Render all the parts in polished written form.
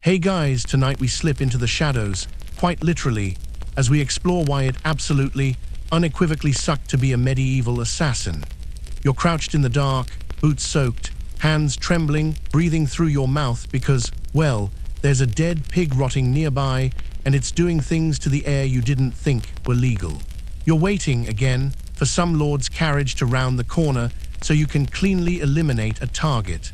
Hey guys, tonight we slip into the shadows, quite literally, as we explore why it absolutely, unequivocally sucked to be a medieval assassin. You're crouched in the dark, boots soaked, hands trembling, breathing through your mouth because, well, there's a dead pig rotting nearby and it's doing things to the air you didn't think were legal. You're waiting, again, for some lord's carriage to round the corner so you can cleanly eliminate a target.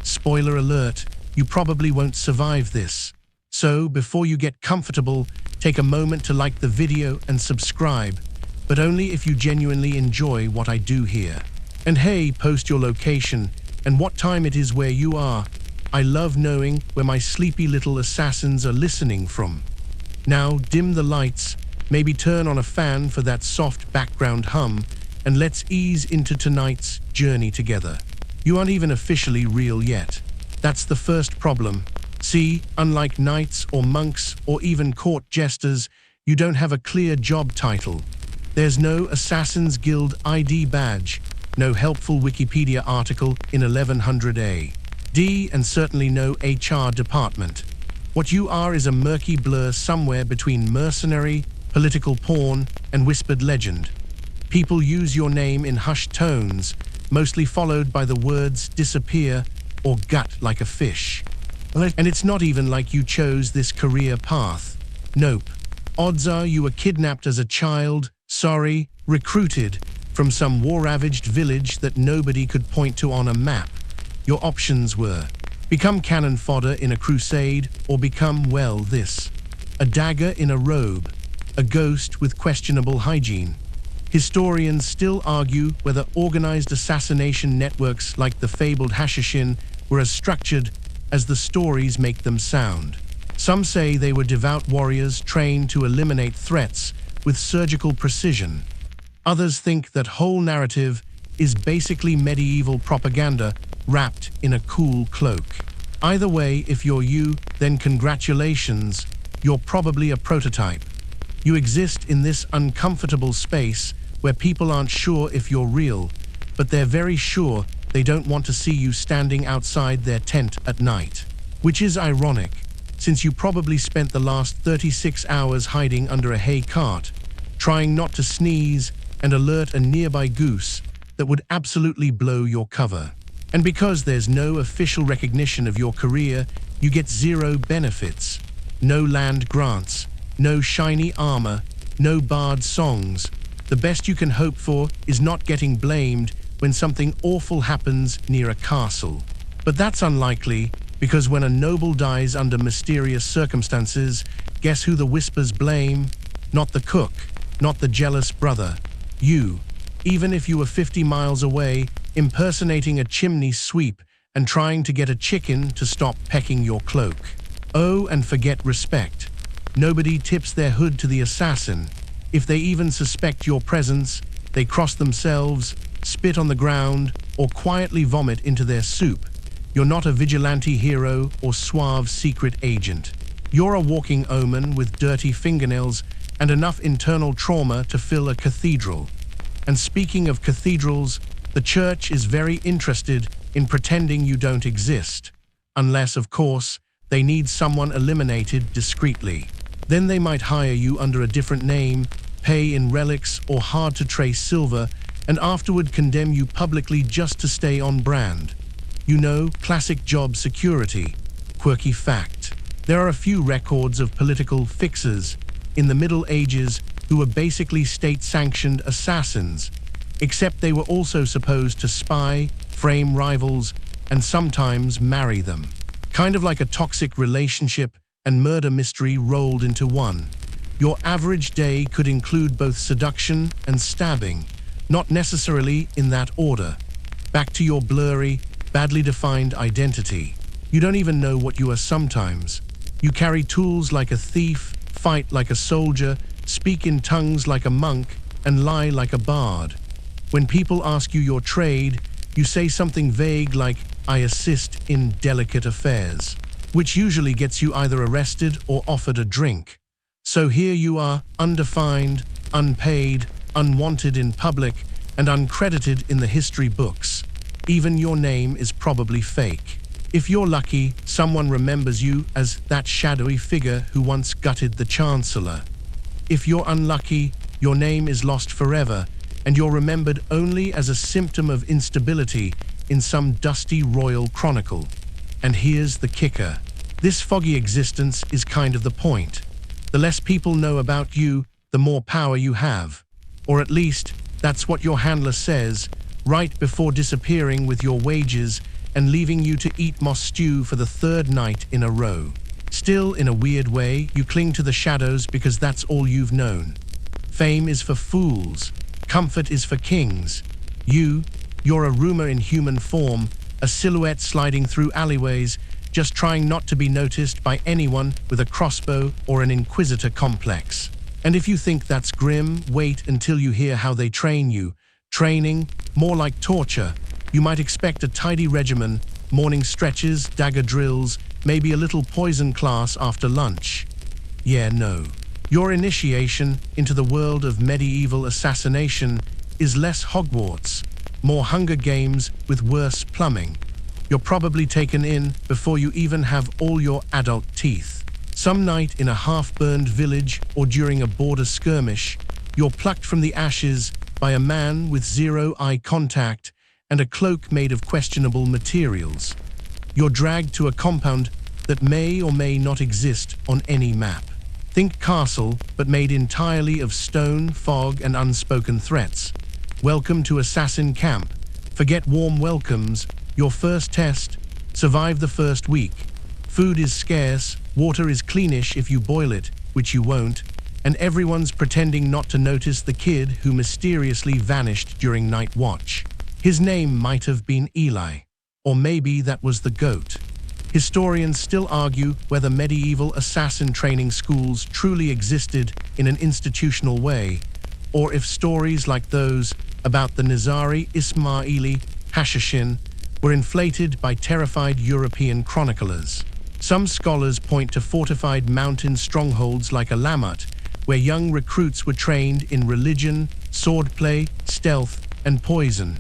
Spoiler alert, you probably won't survive this. So, before you get comfortable, take a moment to like the video and subscribe, but only if you genuinely enjoy what I do here. And hey, post your location and what time it is where you are. I love knowing where my sleepy little assassins are listening from. Now, dim the lights, maybe turn on a fan for that soft background hum, and let's ease into tonight's journey together. You aren't even officially real yet. That's the first problem. See, unlike knights or monks or even court jesters, you don't have a clear job title. There's no Assassin's Guild ID badge, no helpful Wikipedia article in 1100 AD, and certainly no HR department. What you are is a murky blur somewhere between mercenary, political porn, and whispered legend. People use your name in hushed tones, mostly followed by the words disappear or gut like a fish. And it's not even like you chose this career path. Nope. Odds are you were kidnapped as a child, recruited from some war-ravaged village that nobody could point to on a map. Your options were become cannon fodder in a crusade or become, well, this. A dagger in a robe, a ghost with questionable hygiene. Historians still argue whether organized assassination networks like the fabled Hashishin were as structured as the stories make them sound. Some say they were devout warriors trained to eliminate threats with surgical precision. Others think that whole narrative is basically medieval propaganda wrapped in a cool cloak. Either way, if you're you, then congratulations, you're probably a prototype. You exist in this uncomfortable space where people aren't sure if you're real, but they're very sure they don't want to see you standing outside their tent at night. Which is ironic, since you probably spent the last 36 hours hiding under a hay cart, trying not to sneeze and alert a nearby goose that would absolutely blow your cover. And because there's no official recognition of your career, you get zero benefits. No land grants, no shiny armor, no barred songs. The best you can hope for is not getting blamed when something awful happens near a castle. But that's unlikely, because when a noble dies under mysterious circumstances, guess who the whispers blame? Not the cook, not the jealous brother. You, even if you were 50 miles away, impersonating a chimney sweep and trying to get a chicken to stop pecking your cloak. Oh, and forget respect. Nobody tips their hood to the assassin. If they even suspect your presence, they cross themselves, spit on the ground, or quietly vomit into their soup. You're not a vigilante hero or suave secret agent. You're a walking omen with dirty fingernails and enough internal trauma to fill a cathedral. And speaking of cathedrals, the church is very interested in pretending you don't exist. Unless, of course, they need someone eliminated discreetly. Then they might hire you under a different name, pay in relics or hard-to-trace silver, and afterward condemn you publicly just to stay on brand. You know, classic job security. Quirky fact. There are a few records of political fixers in the Middle Ages who were basically state-sanctioned assassins, except they were also supposed to spy, frame rivals, and sometimes marry them. Kind of like a toxic relationship and murder mystery rolled into one. Your average day could include both seduction and stabbing, not necessarily in that order. Back to your blurry, badly defined identity. You don't even know what you are sometimes. You carry tools like a thief, fight like a soldier, speak in tongues like a monk, and lie like a bard. When people ask you your trade, you say something vague like, "I assist in delicate affairs," which usually gets you either arrested or offered a drink. So here you are, undefined, unpaid, unwanted in public, and uncredited in the history books. Even your name is probably fake. If you're lucky, someone remembers you as that shadowy figure who once gutted the Chancellor. If you're unlucky, your name is lost forever, and you're remembered only as a symptom of instability in some dusty royal chronicle. And here's the kicker. This foggy existence is kind of the point. The less people know about you, the more power you have. Or at least, that's what your handler says, right before disappearing with your wages and leaving you to eat moss stew for the third night in a row. Still, in a weird way, you cling to the shadows because that's all you've known. Fame is for fools. Comfort is for kings. You're a rumor in human form, a silhouette sliding through alleyways, just trying not to be noticed by anyone with a crossbow or an inquisitor complex. And if you think that's grim, wait until you hear how they train you. Training, more like torture. You might expect a tidy regimen, morning stretches, dagger drills, maybe a little poison class after lunch. Yeah, no. Your initiation into the world of medieval assassination is less Hogwarts, more Hunger Games with worse plumbing. You're probably taken in before you even have all your adult teeth. Some night in a half-burned village or during a border skirmish, you're plucked from the ashes by a man with zero eye contact and a cloak made of questionable materials. You're dragged to a compound that may or may not exist on any map. Think castle, but made entirely of stone, fog, and unspoken threats. Welcome to Assassin Camp. Forget warm welcomes. Your first test. Survive the first week. Food is scarce, water is cleanish if you boil it, which you won't, and everyone's pretending not to notice the kid who mysteriously vanished during night watch. His name might have been Eli, or maybe that was the goat. Historians still argue whether medieval assassin training schools truly existed in an institutional way, or if stories like those about the Nizari Ismaili Hashashin were inflated by terrified European chroniclers. Some scholars point to fortified mountain strongholds like Alamut, where young recruits were trained in religion, swordplay, stealth, and poison.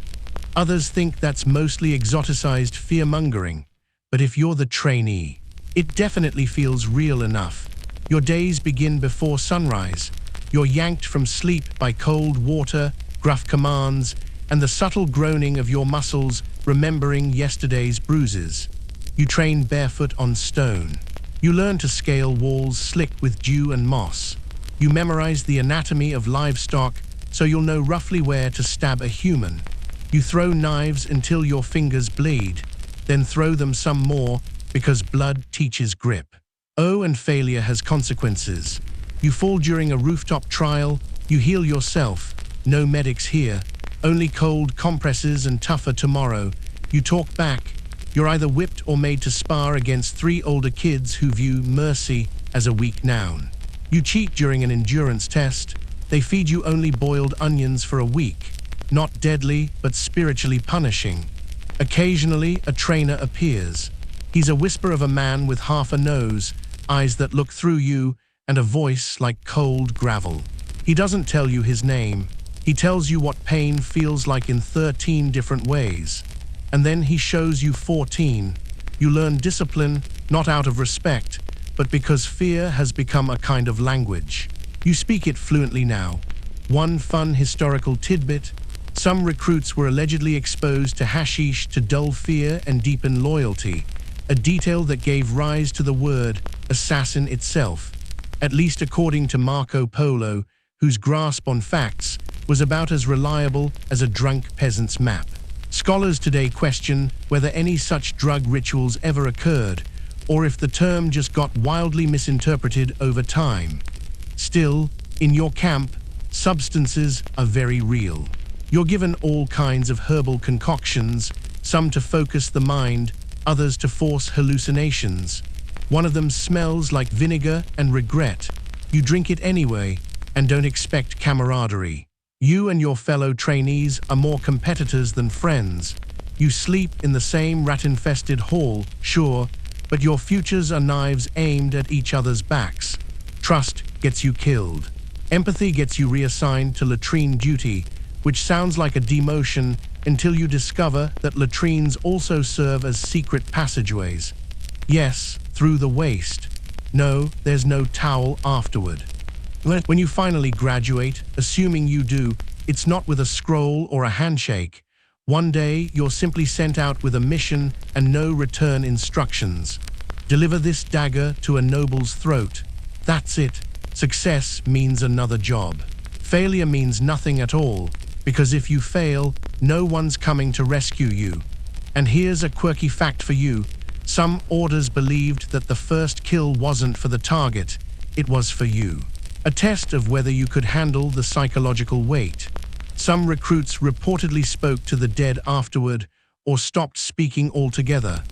Others think that's mostly exoticized fear-mongering. But if you're the trainee, it definitely feels real enough. Your days begin before sunrise. You're yanked from sleep by cold water, gruff commands, and the subtle groaning of your muscles remembering yesterday's bruises. You train barefoot on stone. You learn to scale walls slick with dew and moss. You memorize the anatomy of livestock so you'll know roughly where to stab a human. You throw knives until your fingers bleed, then throw them some more because blood teaches grip. Oh, and failure has consequences. You fall during a rooftop trial, you heal yourself. No medics here, only cold compresses and tougher tomorrow. You talk back. You're either whipped or made to spar against 3 older kids who view mercy as a weak noun. You cheat during an endurance test. They feed you only boiled onions for a week. Not deadly, but spiritually punishing. Occasionally, a trainer appears. He's a whisper of a man with half a nose, eyes that look through you, and a voice like cold gravel. He doesn't tell you his name. He tells you what pain feels like in 13 different ways. And then he shows you 14. You learn discipline, not out of respect, but because fear has become a kind of language. You speak it fluently now. One fun historical tidbit: some recruits were allegedly exposed to hashish to dull fear and deepen loyalty, a detail that gave rise to the word assassin itself, at least according to Marco Polo, whose grasp on facts was about as reliable as a drunk peasant's map. Scholars today question whether any such drug rituals ever occurred, or if the term just got wildly misinterpreted over time. Still, in your camp, substances are very real. You're given all kinds of herbal concoctions, some to focus the mind, others to force hallucinations. One of them smells like vinegar and regret. You drink it anyway, and don't expect camaraderie. You and your fellow trainees are more competitors than friends. You sleep in the same rat-infested hall, sure, but your futures are knives aimed at each other's backs. Trust gets you killed. Empathy gets you reassigned to latrine duty, which sounds like a demotion until you discover that latrines also serve as secret passageways. Yes, through the waste. No, there's no towel afterward. When you finally graduate, assuming you do, it's not with a scroll or a handshake. One day, you're simply sent out with a mission and no return instructions. Deliver this dagger to a noble's throat. That's it. Success means another job. Failure means nothing at all, because if you fail, no one's coming to rescue you. And here's a quirky fact for you. Some orders believed that the first kill wasn't for the target, it was for you. A test of whether you could handle the psychological weight. Some recruits reportedly spoke to the dead afterward or stopped speaking altogether.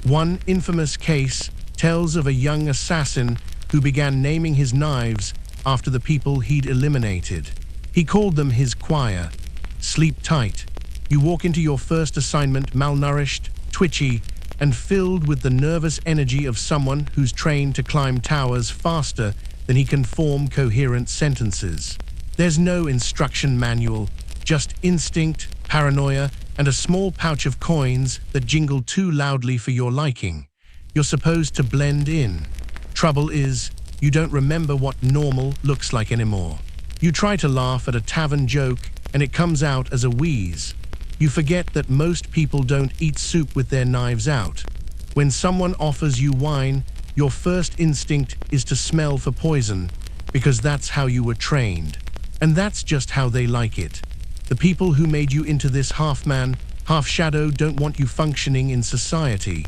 One infamous case tells of a young assassin who began naming his knives after the people he'd eliminated. He called them his choir. Sleep tight. You walk into your first assignment malnourished, twitchy, and filled with the nervous energy of someone who's trained to climb towers faster than he can form coherent sentences. There's no instruction manual, just instinct, paranoia, and a small pouch of coins that jingle too loudly for your liking. You're supposed to blend in. Trouble is, you don't remember what normal looks like anymore. You try to laugh at a tavern joke, and it comes out as a wheeze. You forget that most people don't eat soup with their knives out. When someone offers you wine, your first instinct is to smell for poison, because that's how you were trained. And that's just how they like it. The people who made you into this half-man, half-shadow don't want you functioning in society.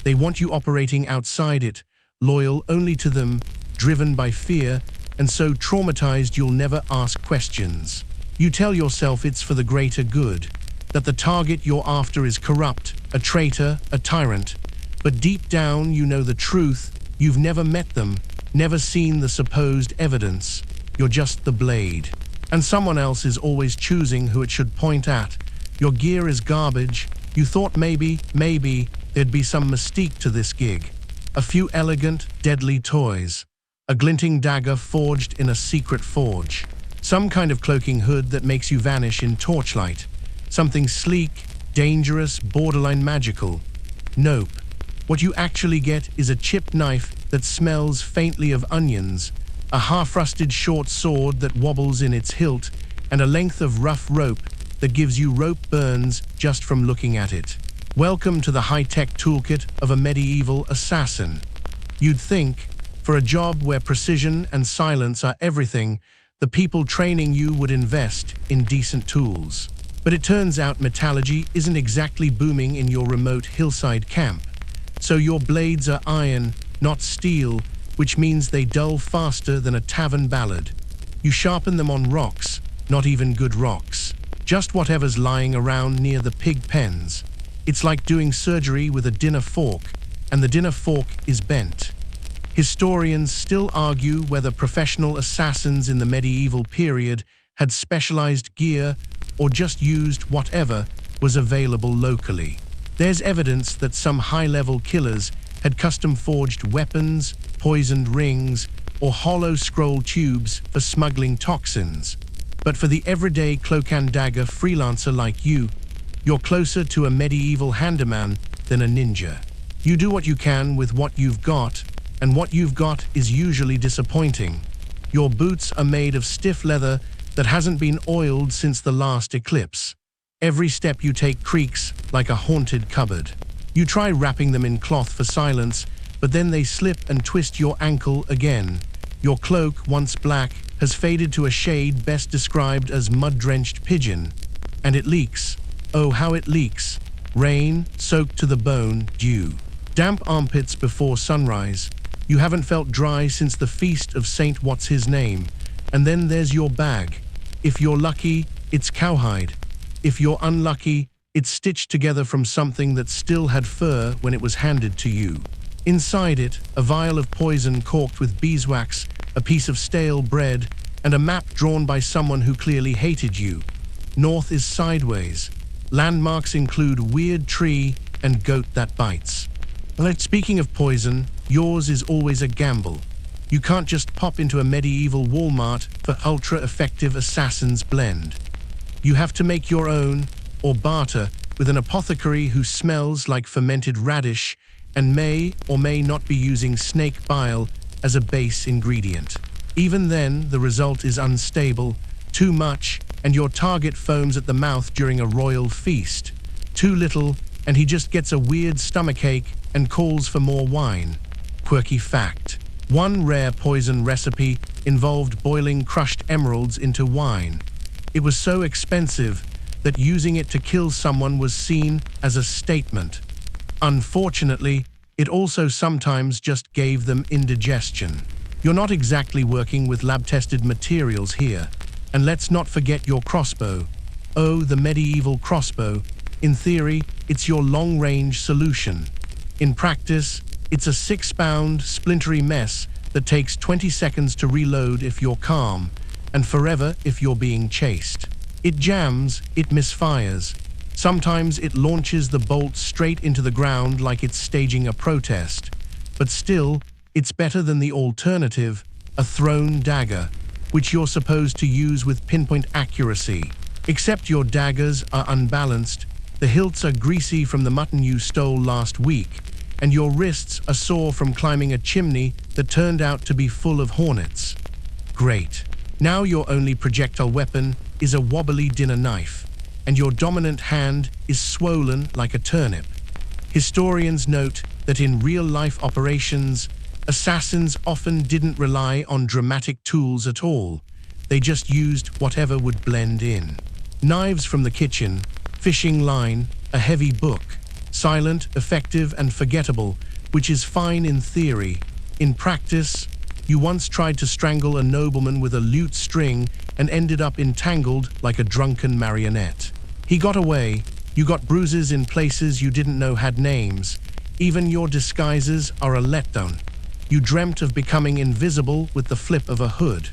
They want you operating outside it, loyal only to them, driven by fear, and so traumatized you'll never ask questions. You tell yourself it's for the greater good, that the target you're after is corrupt, a traitor, a tyrant. But deep down you know the truth. You've never met them, never seen the supposed evidence. You're just the blade. And someone else is always choosing who it should point at. Your gear is garbage. You thought maybe there'd be some mystique to this gig. A few elegant, deadly toys. A glinting dagger forged in a secret forge. Some kind of cloaking hood that makes you vanish in torchlight. Something sleek, dangerous, borderline magical. Nope. What you actually get is a chipped knife that smells faintly of onions, a half-rusted short sword that wobbles in its hilt, and a length of rough rope that gives you rope burns just from looking at it. Welcome to the high-tech toolkit of a medieval assassin. You'd think, for a job where precision and silence are everything, the people training you would invest in decent tools. But it turns out metallurgy isn't exactly booming in your remote hillside camp. So your blades are iron, not steel, which means they dull faster than a tavern ballad. You sharpen them on rocks, not even good rocks. Just whatever's lying around near the pig pens. It's like doing surgery with a dinner fork, and the dinner fork is bent. Historians still argue whether professional assassins in the medieval period had specialized gear or just used whatever was available locally. There's evidence that some high-level killers had custom-forged weapons, poisoned rings, or hollow scroll tubes for smuggling toxins. But for the everyday cloak and dagger freelancer like you, you're closer to a medieval handyman than a ninja. You do what you can with what you've got, and what you've got is usually disappointing. Your boots are made of stiff leather that hasn't been oiled since the last eclipse. Every step you take creaks like a haunted cupboard. You try wrapping them in cloth for silence, but then they slip and twist your ankle again. Your cloak, once black, has faded to a shade best described as mud-drenched pigeon. And it leaks. Oh, how it leaks. Rain, soaked to the bone, dew. Damp armpits before sunrise. You haven't felt dry since the feast of Saint What's-His-Name. And then there's your bag. If you're lucky, it's cowhide. If you're unlucky, it's stitched together from something that still had fur when it was handed to you. Inside it, a vial of poison corked with beeswax, a piece of stale bread, and a map drawn by someone who clearly hated you. North is sideways. Landmarks include weird tree and goat that bites. Speaking of poison, yours is always a gamble. You can't just pop into a medieval Walmart for ultra-effective assassin's blend. You have to make your own, or barter with an apothecary who smells like fermented radish and may or may not be using snake bile as a base ingredient. Even then, the result is unstable, too much, and your target foams at the mouth during a royal feast. Too little, and he just gets a weird stomachache and calls for more wine. Quirky fact: one rare poison recipe involved boiling crushed emeralds into wine. It was so expensive that using it to kill someone was seen as a statement. Unfortunately, it also sometimes just gave them indigestion. You're not exactly working with lab-tested materials here. And let's not forget your crossbow. Oh, the medieval crossbow. In theory, it's your long-range solution. In practice, it's a 6-pound, splintery mess that takes 20 seconds to reload if you're calm, and forever if you're being chased. It jams, it misfires. Sometimes it launches the bolt straight into the ground like it's staging a protest. But still, it's better than the alternative, a thrown dagger, which you're supposed to use with pinpoint accuracy. Except your daggers are unbalanced, the hilts are greasy from the mutton you stole last week, and your wrists are sore from climbing a chimney that turned out to be full of hornets. Great. Now your only projectile weapon is a wobbly dinner knife, and your dominant hand is swollen like a turnip. Historians note that in real-life operations, assassins often didn't rely on dramatic tools at all. They just used whatever would blend in. Knives from the kitchen, fishing line, a heavy book. Silent, effective, and forgettable, which is fine in theory. In practice, you once tried to strangle a nobleman with a lute string and ended up entangled like a drunken marionette. He got away. You got bruises in places you didn't know had names. Even your disguises are a letdown. You dreamt of becoming invisible with the flip of a hood.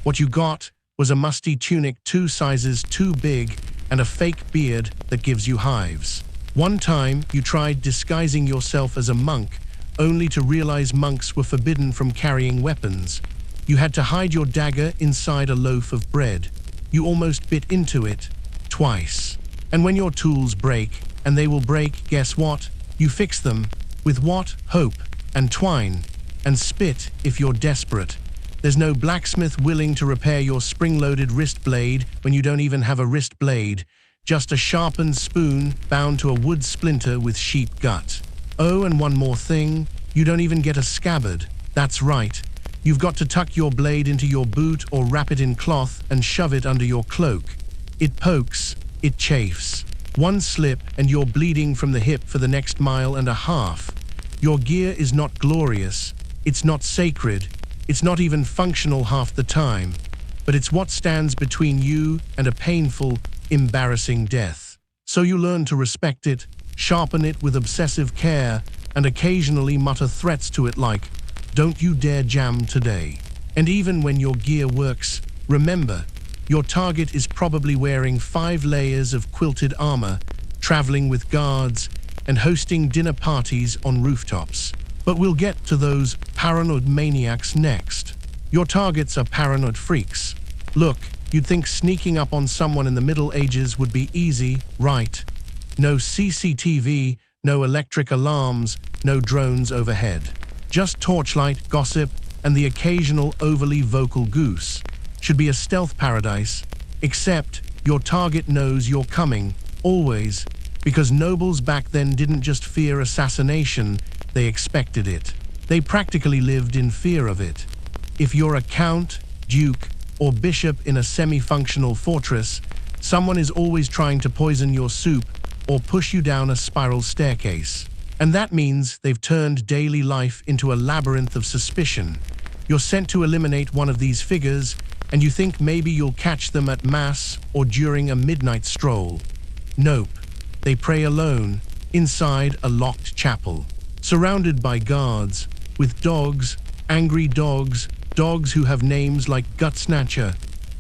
What you got was a musty tunic 2 sizes too big and a fake beard that gives you hives. One time, you tried disguising yourself as a monk, only to realize monks were forbidden from carrying weapons. You had to hide your dagger inside a loaf of bread. You almost bit into it, twice. And when your tools break, and they will break, guess what? You fix them. With what? Hope, and twine, and spit if you're desperate. There's no blacksmith willing to repair your spring-loaded wrist blade when you don't even have a wrist blade. Just a sharpened spoon bound to a wood splinter with sheep gut. Oh, and one more thing, you don't even get a scabbard. That's right. You've got to tuck your blade into your boot or wrap it in cloth and shove it under your cloak. It pokes, it chafes. One slip and you're bleeding from the hip for the next mile and a half. Your gear is not glorious, it's not sacred, it's not even functional half the time, but it's what stands between you and a painful, embarrassing death. So you learn to respect it, sharpen it with obsessive care, and occasionally mutter threats to it like, "Don't you dare jam today." And even when your gear works, remember, your target is probably wearing 5 layers of quilted armor, traveling with guards, and hosting dinner parties on rooftops. But we'll get to those paranoid maniacs next. Your targets are paranoid freaks. Look, you'd think sneaking up on someone in the Middle Ages would be easy, right? No CCTV, no electric alarms, no drones overhead. Just torchlight, gossip, and the occasional overly vocal goose. Should be a stealth paradise, except your target knows you're coming, always, because nobles back then didn't just fear assassination, they expected it. They practically lived in fear of it. If you're a count, duke, or bishop in a semi-functional fortress, someone is always trying to poison your soup or push you down a spiral staircase. And that means they've turned daily life into a labyrinth of suspicion. You're sent to eliminate one of these figures, and you think maybe you'll catch them at mass or during a midnight stroll. Nope. They pray alone, inside a locked chapel, surrounded by guards, with dogs, angry dogs, dogs who have names like Gut Snatcher,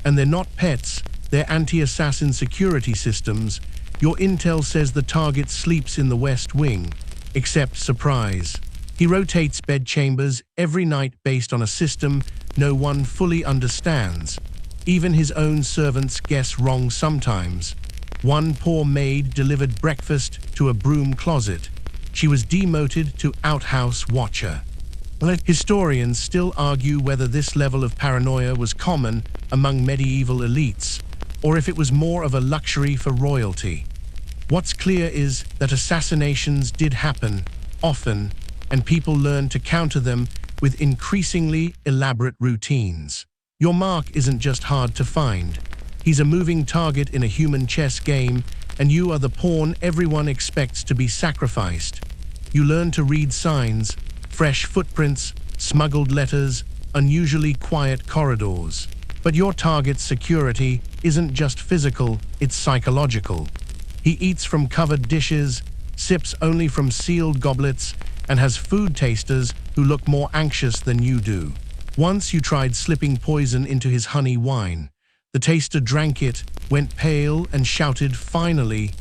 and they're not pets, they're anti-assassin security systems. Your intel says the target sleeps in the West Wing, except surprise. He rotates bed chambers every night based on a system no one fully understands. Even his own servants guess wrong sometimes. One poor maid delivered breakfast to a broom closet. She was demoted to outhouse watcher. Historians still argue whether this level of paranoia was common among medieval elites, or if it was more of a luxury for royalty. What's clear is that assassinations did happen, often, and people learned to counter them with increasingly elaborate routines. Your mark isn't just hard to find. He's a moving target in a human chess game, and you are the pawn everyone expects to be sacrificed. You learn to read signs, fresh footprints, smuggled letters, unusually quiet corridors. But your target's security isn't just physical, it's psychological. He eats from covered dishes, sips only from sealed goblets, and has food tasters who look more anxious than you do. Once you tried slipping poison into his honey wine. The taster drank it, went pale, and shouted, "Finally!"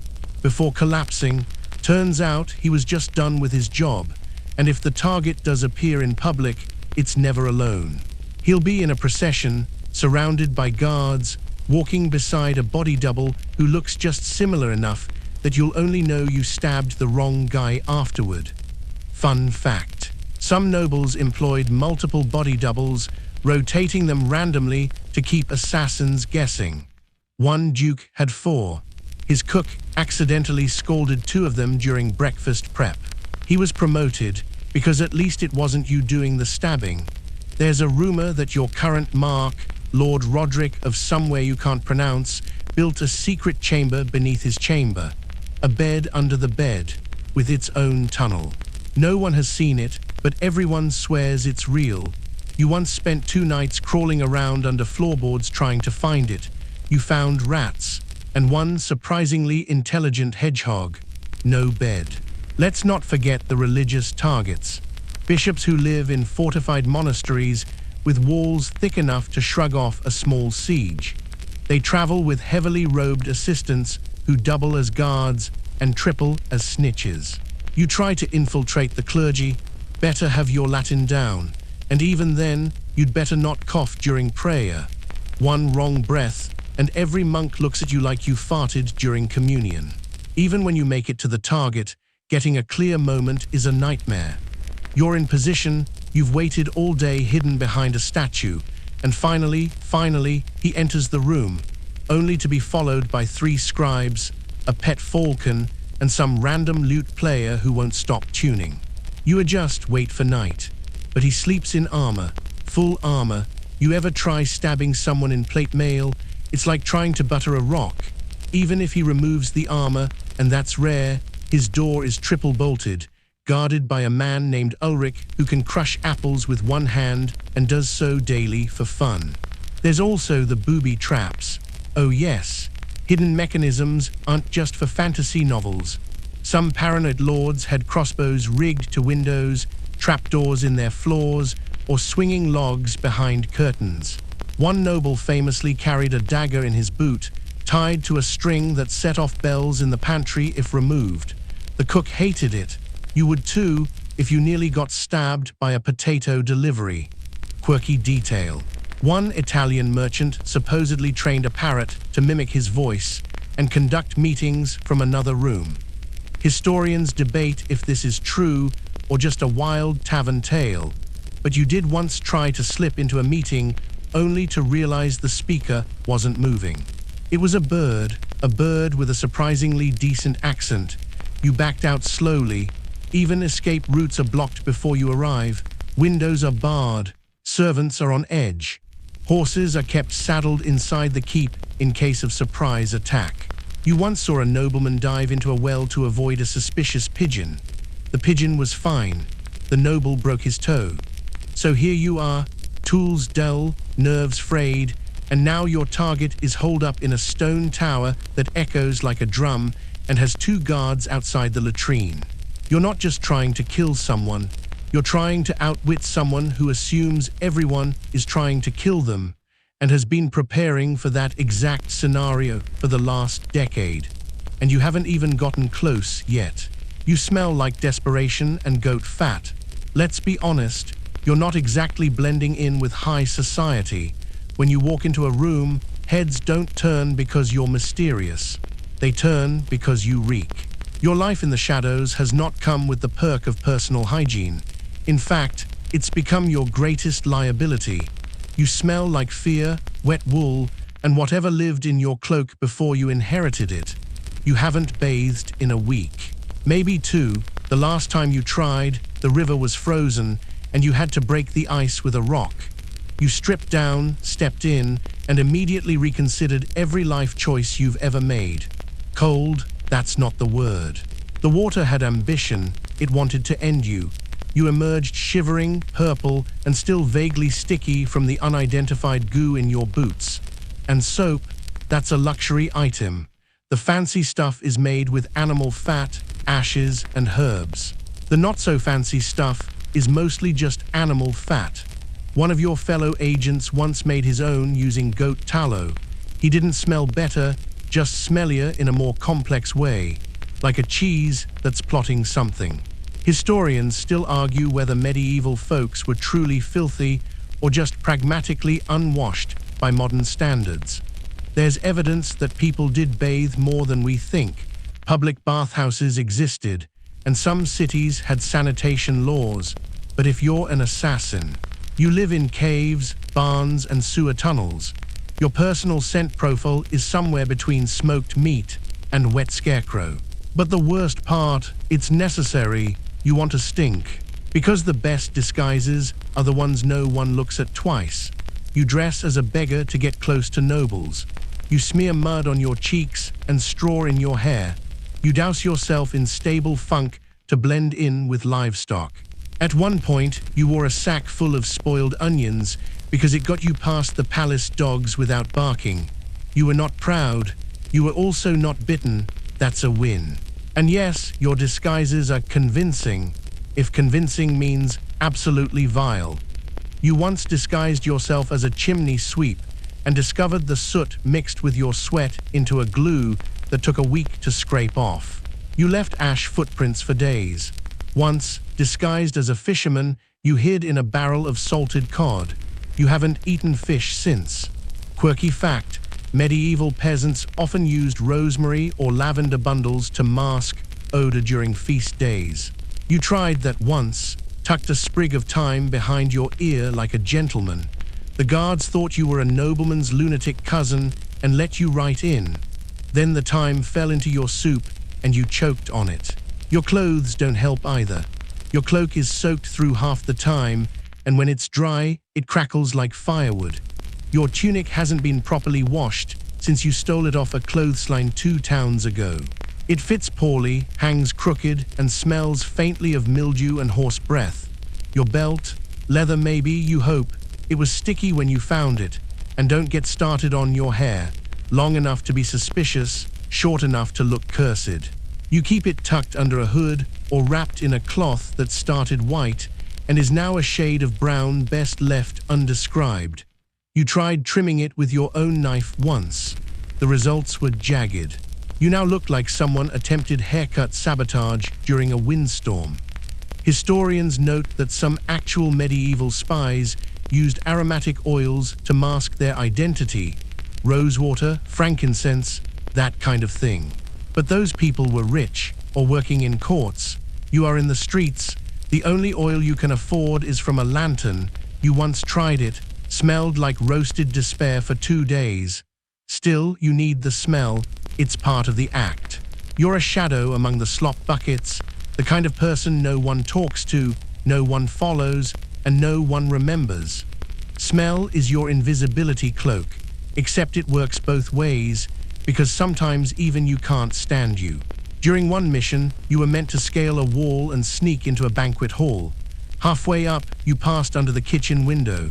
before collapsing. Turns out he was just done with his job, and if the target does appear in public, it's never alone. He'll be in a procession, surrounded by guards, walking beside a body double who looks just similar enough that you'll only know you stabbed the wrong guy afterward. Fun fact: some nobles employed multiple body doubles, rotating them randomly to keep assassins guessing. One duke had 4. His cook accidentally scalded 2 of them during breakfast prep. He was promoted because at least it wasn't you doing the stabbing. There's a rumor that your current mark, Lord Roderick of somewhere you can't pronounce, built a secret chamber beneath his chamber. A bed under the bed, with its own tunnel. No one has seen it, but everyone swears it's real. You once spent 2 nights crawling around under floorboards trying to find it. You found rats, and one surprisingly intelligent hedgehog. No bed. Let's not forget the religious targets. Bishops who live in fortified monasteries with walls thick enough to shrug off a small siege. They travel with heavily robed assistants who double as guards and triple as snitches. You try to infiltrate the clergy, better have your Latin down, and even then, you'd better not cough during prayer. One wrong breath, and every monk looks at you like you farted during communion. Even when you make it to the target, getting a clear moment is a nightmare. You're in position, you've waited all day hidden behind a statue, and finally, he enters the room, only to be followed by 3 scribes, a pet falcon, and some random lute player who won't stop tuning. You adjust, wait for night. But he sleeps in armor, full armor. You ever try stabbing someone in plate mail? It's like trying to butter a rock. Even if he removes the armor, and that's rare, his door is triple bolted, guarded by a man named Ulrich who can crush apples with one hand and does so daily for fun. There's also the booby traps. Oh yes, hidden mechanisms aren't just for fantasy novels. Some paranoid lords had crossbows rigged to windows, trapdoors in their floors, or swinging logs behind curtains. One noble famously carried a dagger in his boot, tied to a string that set off bells in the pantry if removed. The cook hated it. You would too if you nearly got stabbed by a potato delivery. Quirky detail. One Italian merchant supposedly trained a parrot to mimic his voice and conduct meetings from another room. Historians debate if this is true or just a wild tavern tale, but you did once try to slip into a meeting only to realize the speaker wasn't moving. It was a bird with a surprisingly decent accent. You backed out slowly. Even escape routes are blocked before you arrive. Windows are barred. Servants are on edge. Horses are kept saddled inside the keep in case of surprise attack. You once saw a nobleman dive into a well to avoid a suspicious pigeon. The pigeon was fine. The noble broke his toe. So here you are, tools dull, nerves frayed, and now your target is holed up in a stone tower that echoes like a drum and has 2 guards outside the latrine. You're not just trying to kill someone, you're trying to outwit someone who assumes everyone is trying to kill them and has been preparing for that exact scenario for the last decade. And you haven't even gotten close yet. You smell like desperation and goat fat. Let's be honest, you're not exactly blending in with high society. When you walk into a room, heads don't turn because you're mysterious. They turn because you reek. Your life in the shadows has not come with the perk of personal hygiene. In fact, it's become your greatest liability. You smell like fear, wet wool, and whatever lived in your cloak before you inherited it. You haven't bathed in a week. Maybe two. The last time you tried, the river was frozen, and you had to break the ice with a rock. You stripped down, stepped in, and immediately reconsidered every life choice you've ever made. Cold, that's not the word. The water had ambition, it wanted to end you. You emerged shivering, purple, and still vaguely sticky from the unidentified goo in your boots. And soap, that's a luxury item. The fancy stuff is made with animal fat, ashes, and herbs. The not-so-fancy stuff is mostly just animal fat. One of your fellow agents once made his own using goat tallow. He didn't smell better, just smellier in a more complex way, like a cheese that's plotting something. Historians still argue whether medieval folks were truly filthy or just pragmatically unwashed by modern standards. There's evidence that people did bathe more than we think. Public bathhouses existed, and some cities had sanitation laws. But if you're an assassin, you live in caves, barns, and sewer tunnels. Your personal scent profile is somewhere between smoked meat and wet scarecrow. But the worst part, it's necessary. You want to stink. Because the best disguises are the ones no one looks at twice. You dress as a beggar to get close to nobles. You smear mud on your cheeks and straw in your hair. You douse yourself in stable funk to blend in with livestock. At one point, you wore a sack full of spoiled onions because it got you past the palace dogs without barking. You were not proud. You were also not bitten. That's a win. And yes, your disguises are convincing, if convincing means absolutely vile. You once disguised yourself as a chimney sweep and discovered the soot mixed with your sweat into a glue that took a week to scrape off. You left ash footprints for days. Once, disguised as a fisherman, you hid in a barrel of salted cod. You haven't eaten fish since. Quirky fact, medieval peasants often used rosemary or lavender bundles to mask odor during feast days. You tried that once, tucked a sprig of thyme behind your ear like a gentleman. The guards thought you were a nobleman's lunatic cousin and let you right in. Then the thyme fell into your soup and you choked on it. Your clothes don't help either. Your cloak is soaked through half the time, and when it's dry, it crackles like firewood. Your tunic hasn't been properly washed since you stole it off a clothesline 2 towns ago. It fits poorly, hangs crooked, and smells faintly of mildew and horse breath. Your belt, leather maybe, you hope. It was sticky when you found it. And don't get started on your hair. Long enough to be suspicious, short enough to look cursed. You keep it tucked under a hood or wrapped in a cloth that started white and is now a shade of brown best left undescribed. You tried trimming it with your own knife once. The results were jagged. You now look like someone attempted haircut sabotage during a windstorm. Historians note that some actual medieval spies used aromatic oils to mask their identity. Rosewater, frankincense, that kind of thing. But those people were rich or working in courts. You are in the streets. The only oil you can afford is from a lantern. You once tried it, smelled like roasted despair for 2 days. Still, you need the smell. It's part of the act. You're a shadow among the slop buckets, the kind of person no one talks to, no one follows, and no one remembers. Smell is your invisibility cloak, except it works both ways, because sometimes even you can't stand you. During one mission, you were meant to scale a wall and sneak into a banquet hall. Halfway up, you passed under the kitchen window.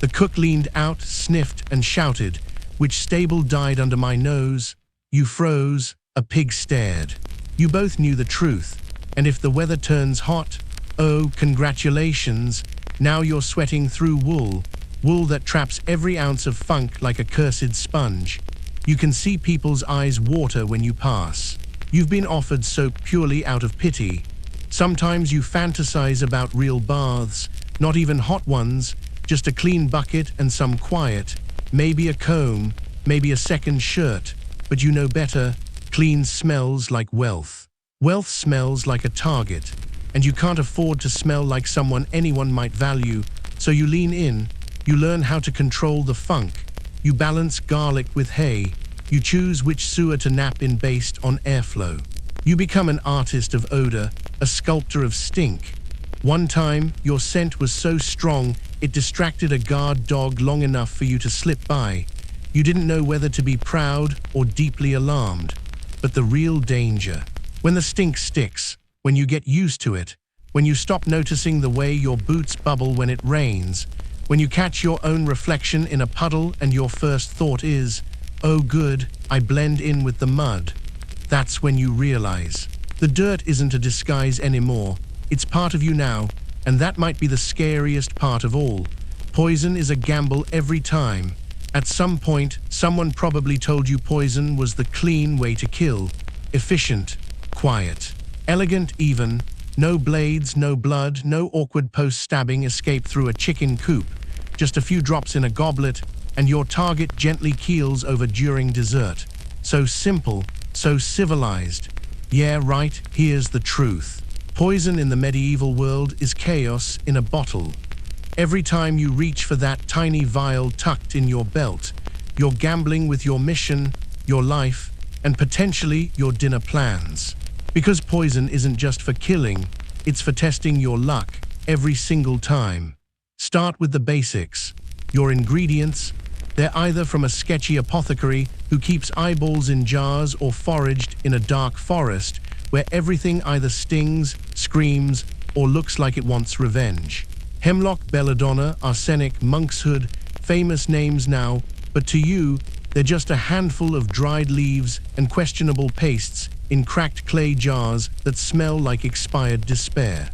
The cook leaned out, sniffed, and shouted, "Which stable died under my nose?" You froze, a pig stared. You both knew the truth, and if the weather turns hot, oh, congratulations, now you're sweating through wool, wool that traps every ounce of funk like a cursed sponge. You can see people's eyes water when you pass. You've been offered soap purely out of pity. Sometimes you fantasize about real baths, not even hot ones, just a clean bucket and some quiet, maybe a comb, maybe a second shirt, but you know better. Clean smells like wealth. Wealth smells like a target, and you can't afford to smell like someone anyone might value, so you lean in, you learn how to control the funk, you balance garlic with hay, you choose which sewer to nap in based on airflow. You become an artist of odor, a sculptor of stink. One time, your scent was so strong, it distracted a guard dog long enough for you to slip by. You didn't know whether to be proud or deeply alarmed. But the real danger, when the stink sticks, when you get used to it, when you stop noticing the way your boots bubble when it rains, when you catch your own reflection in a puddle and your first thought is, "Oh good, I blend in with the mud." That's when you realize the dirt isn't a disguise anymore. It's part of you now, and that might be the scariest part of all. Poison is a gamble every time. At some point, someone probably told you poison was the clean way to kill. Efficient, quiet, elegant even. No blades, no blood, no awkward post-stabbing escape through a chicken coop. Just a few drops in a goblet, and your target gently keels over during dessert. So simple, so civilized. Yeah, right, here's the truth. Poison in the medieval world is chaos in a bottle. Every time you reach for that tiny vial tucked in your belt, you're gambling with your mission, your life, and potentially your dinner plans. Because poison isn't just for killing, it's for testing your luck every single time. Start with the basics. Your ingredients, they're either from a sketchy apothecary who keeps eyeballs in jars or foraged in a dark forest where everything either stings, screams, or looks like it wants revenge. Hemlock, belladonna, arsenic, monkshood, famous names now, but to you, they're just a handful of dried leaves and questionable pastes in cracked clay jars that smell like expired despair.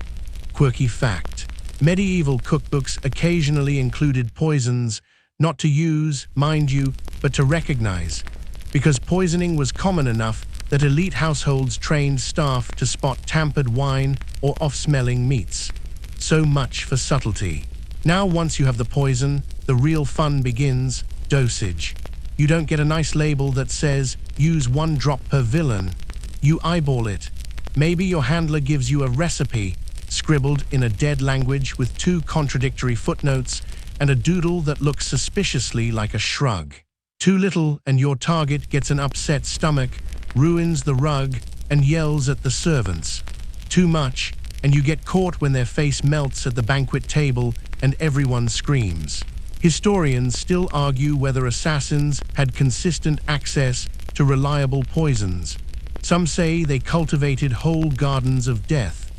Quirky fact: medieval cookbooks occasionally included poisons, not to use, mind you, but to recognize, because poisoning was common enough that elite households trained staff to spot tampered wine or off-smelling meats. So much for subtlety. Now once you have the poison, the real fun begins: dosage. You don't get a nice label that says, "Use 1 drop per villain." You eyeball it. Maybe your handler gives you a recipe, scribbled in a dead language with 2 contradictory footnotes and a doodle that looks suspiciously like a shrug. Too little and your target gets an upset stomach, ruins the rug, and yells at the servants. Too much, and you get caught when their face melts at the banquet table and everyone screams. Historians still argue whether assassins had consistent access to reliable poisons. Some say they cultivated whole gardens of death.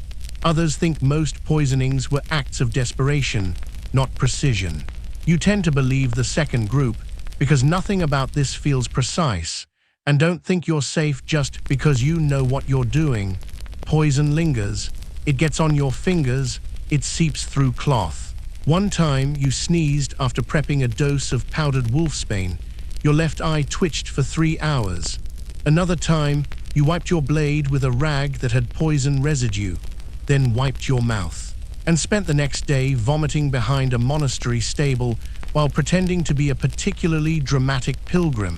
Others think most poisonings were acts of desperation, not precision. You tend to believe the second group because nothing about this feels precise, and don't think you're safe just because you know what you're doing. Poison lingers. It gets on your fingers. It seeps through cloth. One time you sneezed after prepping a dose of powdered wolfsbane. Your left eye twitched for 3 hours. Another time, you wiped your blade with a rag that had poison residue, then wiped your mouth, and spent the next day vomiting behind a monastery stable while pretending to be a particularly dramatic pilgrim.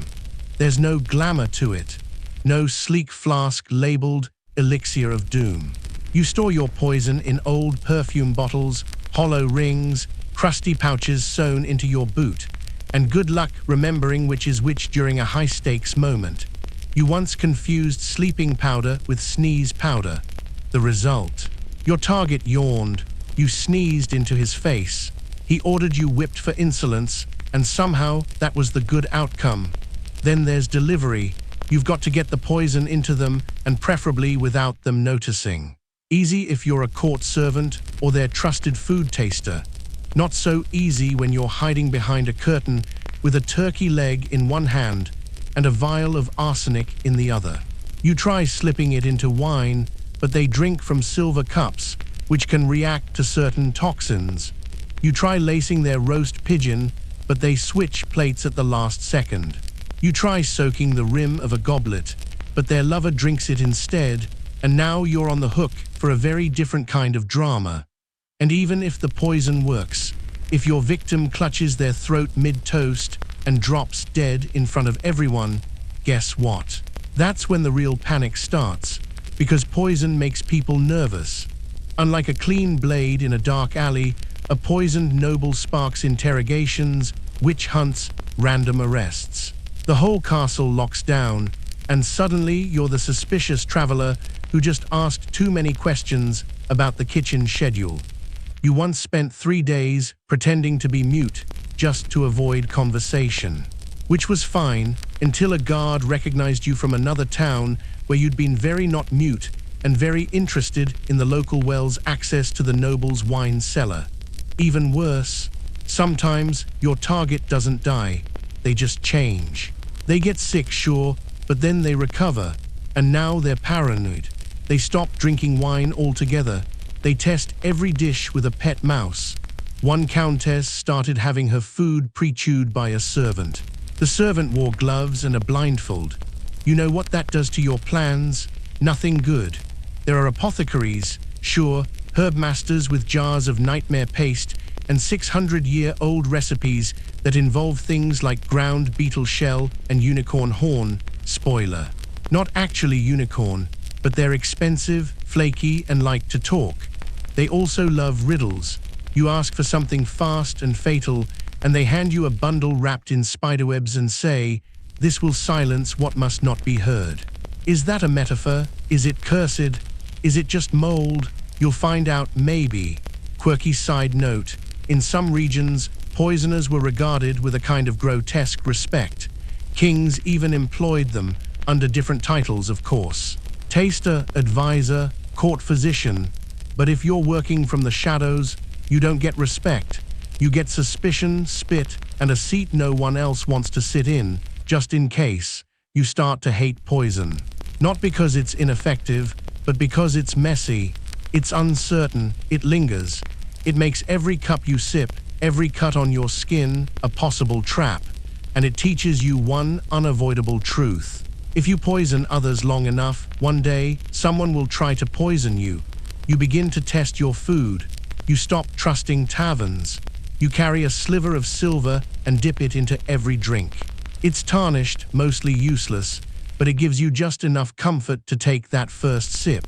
There's no glamour to it, no sleek flask labeled elixir of doom. You store your poison in old perfume bottles, hollow rings, crusty pouches sewn into your boot, and good luck remembering which is which during a high-stakes moment. You once confused sleeping powder with sneeze powder. The result: your target yawned, you sneezed into his face. He ordered you whipped for insolence, and somehow that was the good outcome. Then there's delivery. You've got to get the poison into them, and preferably without them noticing. Easy if you're a court servant or their trusted food taster. Not so easy when you're hiding behind a curtain with a turkey leg in one hand and a vial of arsenic in the other. You try slipping it into wine, but they drink from silver cups, which can react to certain toxins. You try lacing their roast pigeon, but they switch plates at the last second. You try soaking the rim of a goblet, but their lover drinks it instead, and now you're on the hook for a very different kind of drama. And even if the poison works, if your victim clutches their throat mid-toast and drops dead in front of everyone, guess what? That's when the real panic starts, because poison makes people nervous. Unlike a clean blade in a dark alley, a poisoned noble sparks interrogations, witch hunts, random arrests. The whole castle locks down, and suddenly you're the suspicious traveler who just asked too many questions about the kitchen schedule. You once spent 3 days pretending to be mute just to avoid conversation, which was fine until a guard recognized you from another town where you'd been very not mute and very interested in the local well's access to the noble's wine cellar. Even worse, sometimes your target doesn't die, they just change. They get sick, sure, but then they recover, and now they're paranoid. They stop drinking wine altogether. They test every dish with a pet mouse. One countess started having her food pre-chewed by a servant. The servant wore gloves and a blindfold. You know what that does to your plans? Nothing good. There are apothecaries, sure, herb masters with jars of nightmare paste and 600-year-old recipes that involve things like ground beetle shell and unicorn horn. Spoiler. Not actually unicorn, but they're expensive, flaky, and like to talk. They also love riddles. You ask for something fast and fatal, and they hand you a bundle wrapped in spiderwebs and say, "This will silence what must not be heard." Is that a metaphor? Is it cursed? Is it just mold? You'll find out, maybe. Quirky side note, in some regions, poisoners were regarded with a kind of grotesque respect. Kings even employed them, under different titles, of course. Taster, advisor, court physician. But if you're working from the shadows, you don't get respect. You get suspicion, spit, and a seat no one else wants to sit in, just in case. You start to hate poison. Not because it's ineffective, but because it's messy. It's uncertain, it lingers. It makes every cup you sip, every cut on your skin, a possible trap. And it teaches you one unavoidable truth. If you poison others long enough, one day, someone will try to poison you. You begin to test your food. You stop trusting taverns. You carry a sliver of silver and dip it into every drink. It's tarnished, mostly useless, but it gives you just enough comfort to take that first sip.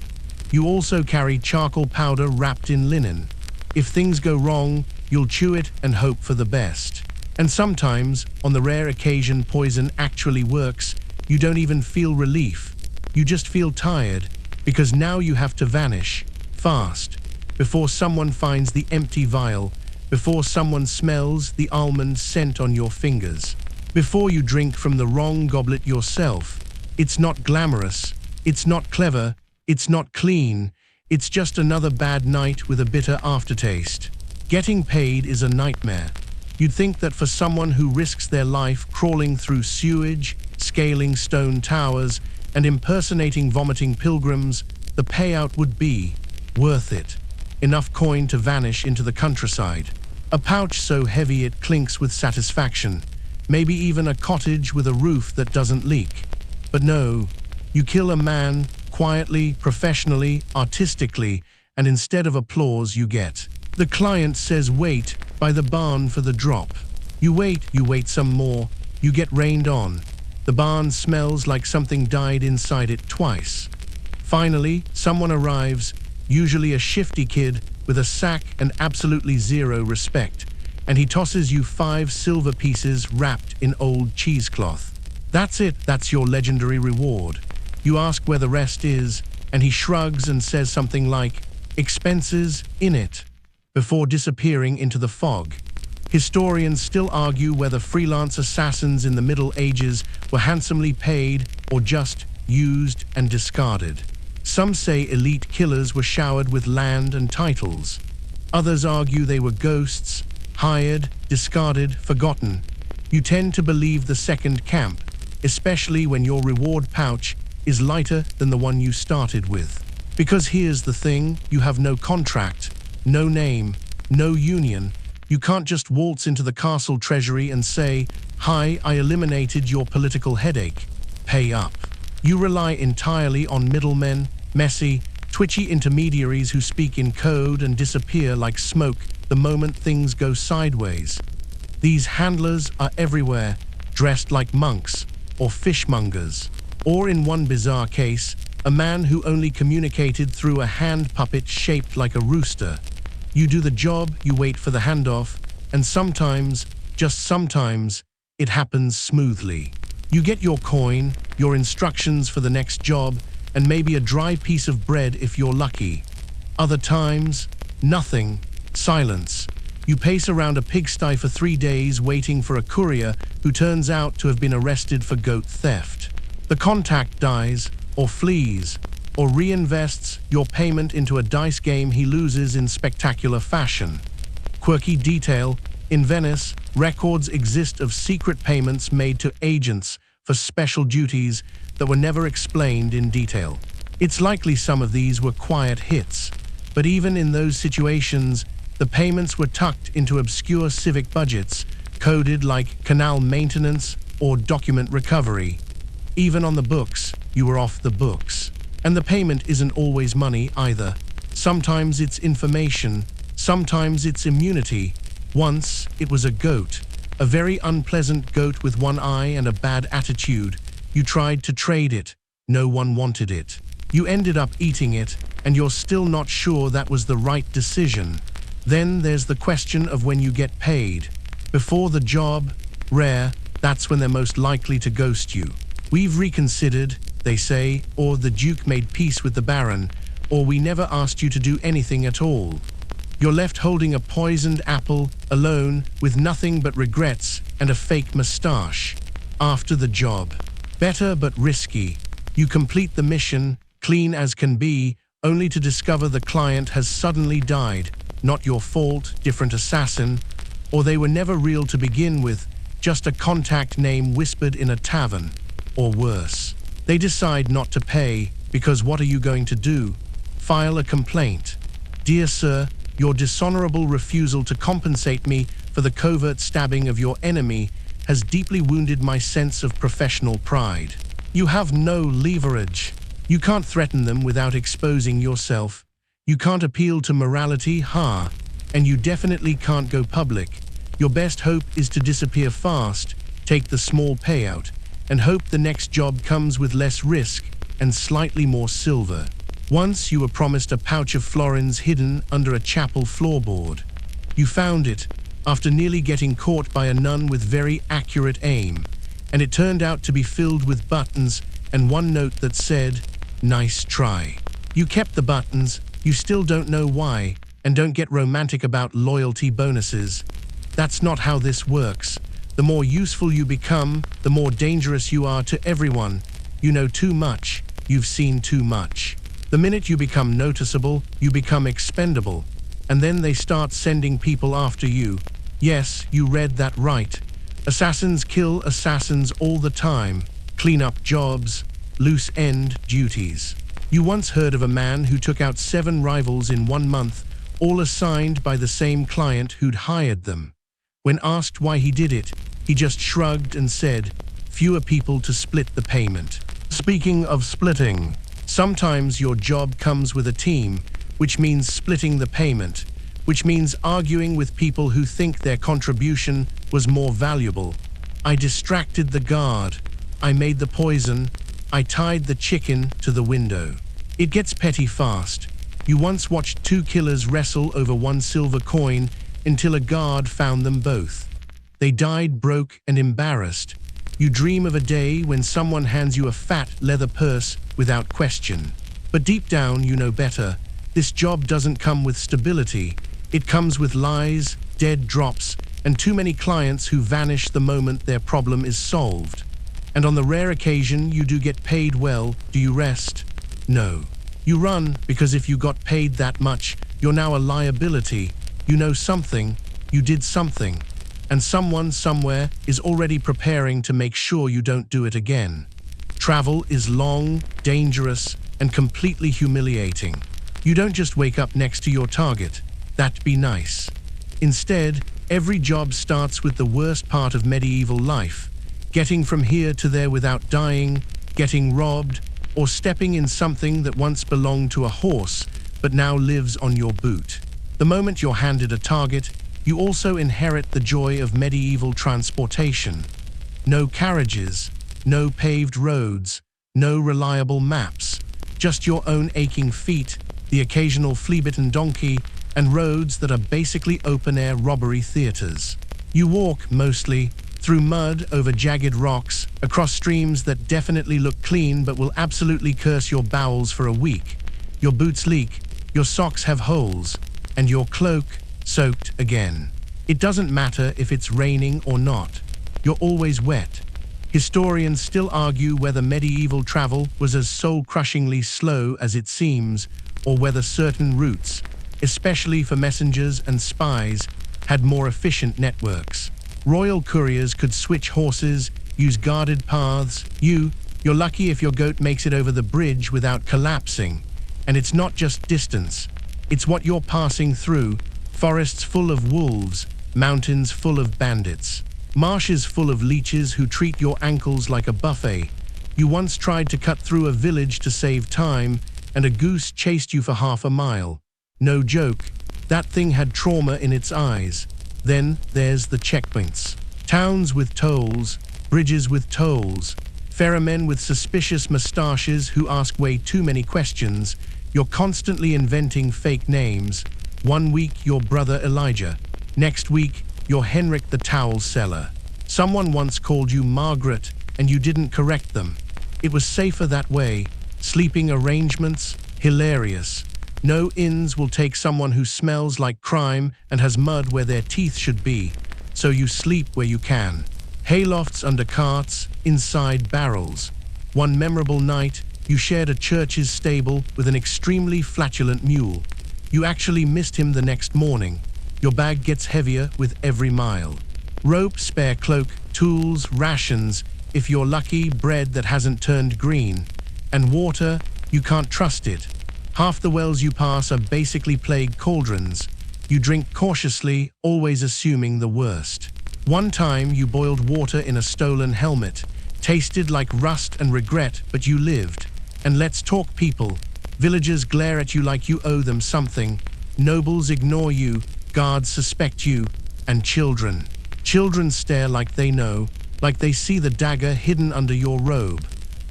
You also carry charcoal powder wrapped in linen. If things go wrong, you'll chew it and hope for the best. And sometimes, on the rare occasion poison actually works, you don't even feel relief. You just feel tired, because now you have to vanish, fast, before someone finds the empty vial, before someone smells the almond scent on your fingers, before you drink from the wrong goblet yourself. It's not glamorous, it's not clever, it's not clean, it's just another bad night with a bitter aftertaste. Getting paid is a nightmare. You'd think that for someone who risks their life crawling through sewage, scaling stone towers, and impersonating vomiting pilgrims, the payout would be worth it. Enough coin to vanish into the countryside. A pouch so heavy it clinks with satisfaction. Maybe even a cottage with a roof that doesn't leak. But no, you kill a man, quietly, professionally, artistically, and instead of applause you get. The client says wait by the barn for the drop. You wait some more, you get rained on. The barn smells like something died inside it twice. Finally, someone arrives, usually a shifty kid with a sack and absolutely zero respect, and he tosses you 5 silver pieces wrapped in old cheesecloth. That's it, that's your legendary reward. You ask where the rest is, and he shrugs and says something like, "Expenses in it," before disappearing into the fog. Historians still argue whether freelance assassins in the Middle Ages were handsomely paid or just used and discarded. Some say elite killers were showered with land and titles. Others argue they were ghosts, hired, discarded, forgotten. You tend to believe the second camp, especially when your reward pouch is lighter than the one you started with. Because here's the thing, you have no contract, no name, no union. You can't just waltz into the castle treasury and say, "Hi, I eliminated your political headache. Pay up." You rely entirely on middlemen, messy, twitchy intermediaries who speak in code and disappear like smoke the moment things go sideways. These handlers are everywhere, dressed like monks or fishmongers. Or in one bizarre case, a man who only communicated through a hand puppet shaped like a rooster. You do the job, you wait for the handoff, and sometimes, just sometimes, it happens smoothly. You get your coin, your instructions for the next job, and maybe a dry piece of bread if you're lucky. Other times, nothing, silence. You pace around a pigsty for 3 days waiting for a courier who turns out to have been arrested for goat theft. The contact dies, or flees, or reinvests your payment into a dice game he loses in spectacular fashion. Quirky detail: in Venice, records exist of secret payments made to agents for special duties that were never explained in detail. It's likely some of these were quiet hits, but even in those situations, the payments were tucked into obscure civic budgets, coded like canal maintenance or document recovery. Even on the books, you were off the books. And the payment isn't always money either. Sometimes it's information, sometimes it's immunity. Once, it was a goat, a very unpleasant goat with one eye and a bad attitude. You tried to trade it. No one wanted it. You ended up eating it, and you're still not sure that was the right decision. Then there's the question of when you get paid. Before the job, rare, that's when they're most likely to ghost you. We've reconsidered, they say, or the Duke made peace with the Baron, or we never asked you to do anything at all. You're left holding a poisoned apple, alone, with nothing but regrets and a fake moustache. After the job. Better but risky. You complete the mission, clean as can be, only to discover the client has suddenly died. Not your fault, different assassin, or they were never real to begin with, just a contact name whispered in a tavern. Or worse. They decide not to pay, because what are you going to do? File a complaint. Dear sir, your dishonorable refusal to compensate me for the covert stabbing of your enemy has deeply wounded my sense of professional pride. You have no leverage. You can't threaten them without exposing yourself. You can't appeal to morality, and you definitely can't go public. Your best hope is to disappear fast, take the small payout, and hope the next job comes with less risk and slightly more silver. Once you were promised a pouch of florins hidden under a chapel floorboard. You found it after nearly getting caught by a nun with very accurate aim, and it turned out to be filled with buttons and one note that said, "Nice try." You kept the buttons, you still don't know why, and don't get romantic about loyalty bonuses. That's not how this works. The more useful you become, the more dangerous you are to everyone. You know too much, you've seen too much. The minute you become noticeable, you become expendable. And then they start sending people after you. Yes, you read that right. Assassins kill assassins all the time. Clean up jobs, loose end duties. You once heard of a man who took out 7 rivals in 1 month, all assigned by the same client who'd hired them. When asked why he did it, he just shrugged and said, fewer people to split the payment. Speaking of splitting, sometimes your job comes with a team, which means splitting the payment, which means arguing with people who think their contribution was more valuable. I distracted the guard. I made the poison. I tied the chicken to the window. It gets petty fast. You once watched 2 killers wrestle over 1 silver coin until a guard found them both. They died broke and embarrassed. You dream of a day when someone hands you a fat leather purse without question. But deep down you know better. This job doesn't come with stability. It comes with lies, dead drops, and too many clients who vanish the moment their problem is solved. And on the rare occasion you do get paid well, do you rest? No. You run because if you got paid that much, you're now a liability. You know something, you did something, and someone somewhere is already preparing to make sure you don't do it again. Travel is long, dangerous, and completely humiliating. You don't just wake up next to your target. That'd be nice. Instead, every job starts with the worst part of medieval life, getting from here to there without dying, getting robbed, or stepping in something that once belonged to a horse but now lives on your boot. The moment you're handed a target, you also inherit the joy of medieval transportation. No carriages, no paved roads, No reliable maps, just your own aching feet, the occasional flea-bitten donkey, and roads that are basically open-air robbery theaters. You walk, mostly, through mud, over jagged rocks, across streams that definitely look clean but will absolutely curse your bowels for a week. Your boots leak, your socks have holes, and your cloak soaked again. It doesn't matter if it's raining or not. You're always wet. Historians still argue whether medieval travel was as soul-crushingly slow as it seems, or whether certain routes, especially for messengers and spies, had more efficient networks. Royal couriers could switch horses, use guarded paths. You're lucky if your goat makes it over the bridge without collapsing. And it's not just distance. It's what you're passing through. Forests full of wolves, mountains full of bandits, marshes full of leeches who treat your ankles like a buffet. You once tried to cut through a village to save time, and a goose chased you for half a mile. No joke, that thing had trauma in its eyes. Then there's the checkpoints. Towns with tolls, bridges with tolls, ferrymen with suspicious mustaches who ask way too many questions. You're constantly inventing fake names. One week you're Brother Elijah. Next week you're Henrik the Towel Seller. Someone once called you Margaret and you didn't correct them. It was safer that way. Sleeping arrangements? Hilarious. No inns will take someone who smells like crime and has mud where their teeth should be, so you sleep where you can. Haylofts under carts, inside barrels. One memorable night, you shared a church's stable with an extremely flatulent mule. You actually missed him the next morning. Your bag gets heavier with every mile. Rope, spare cloak, tools, rations, if you're lucky, bread that hasn't turned green. And water, you can't trust it. Half the wells you pass are basically plague cauldrons. You drink cautiously, always assuming the worst. One time you boiled water in a stolen helmet. Tasted like rust and regret, but you lived. And let's talk people. Villagers glare at you like you owe them something. Nobles ignore you, guards suspect you, and children. Children stare like they know, like they see the dagger hidden under your robe.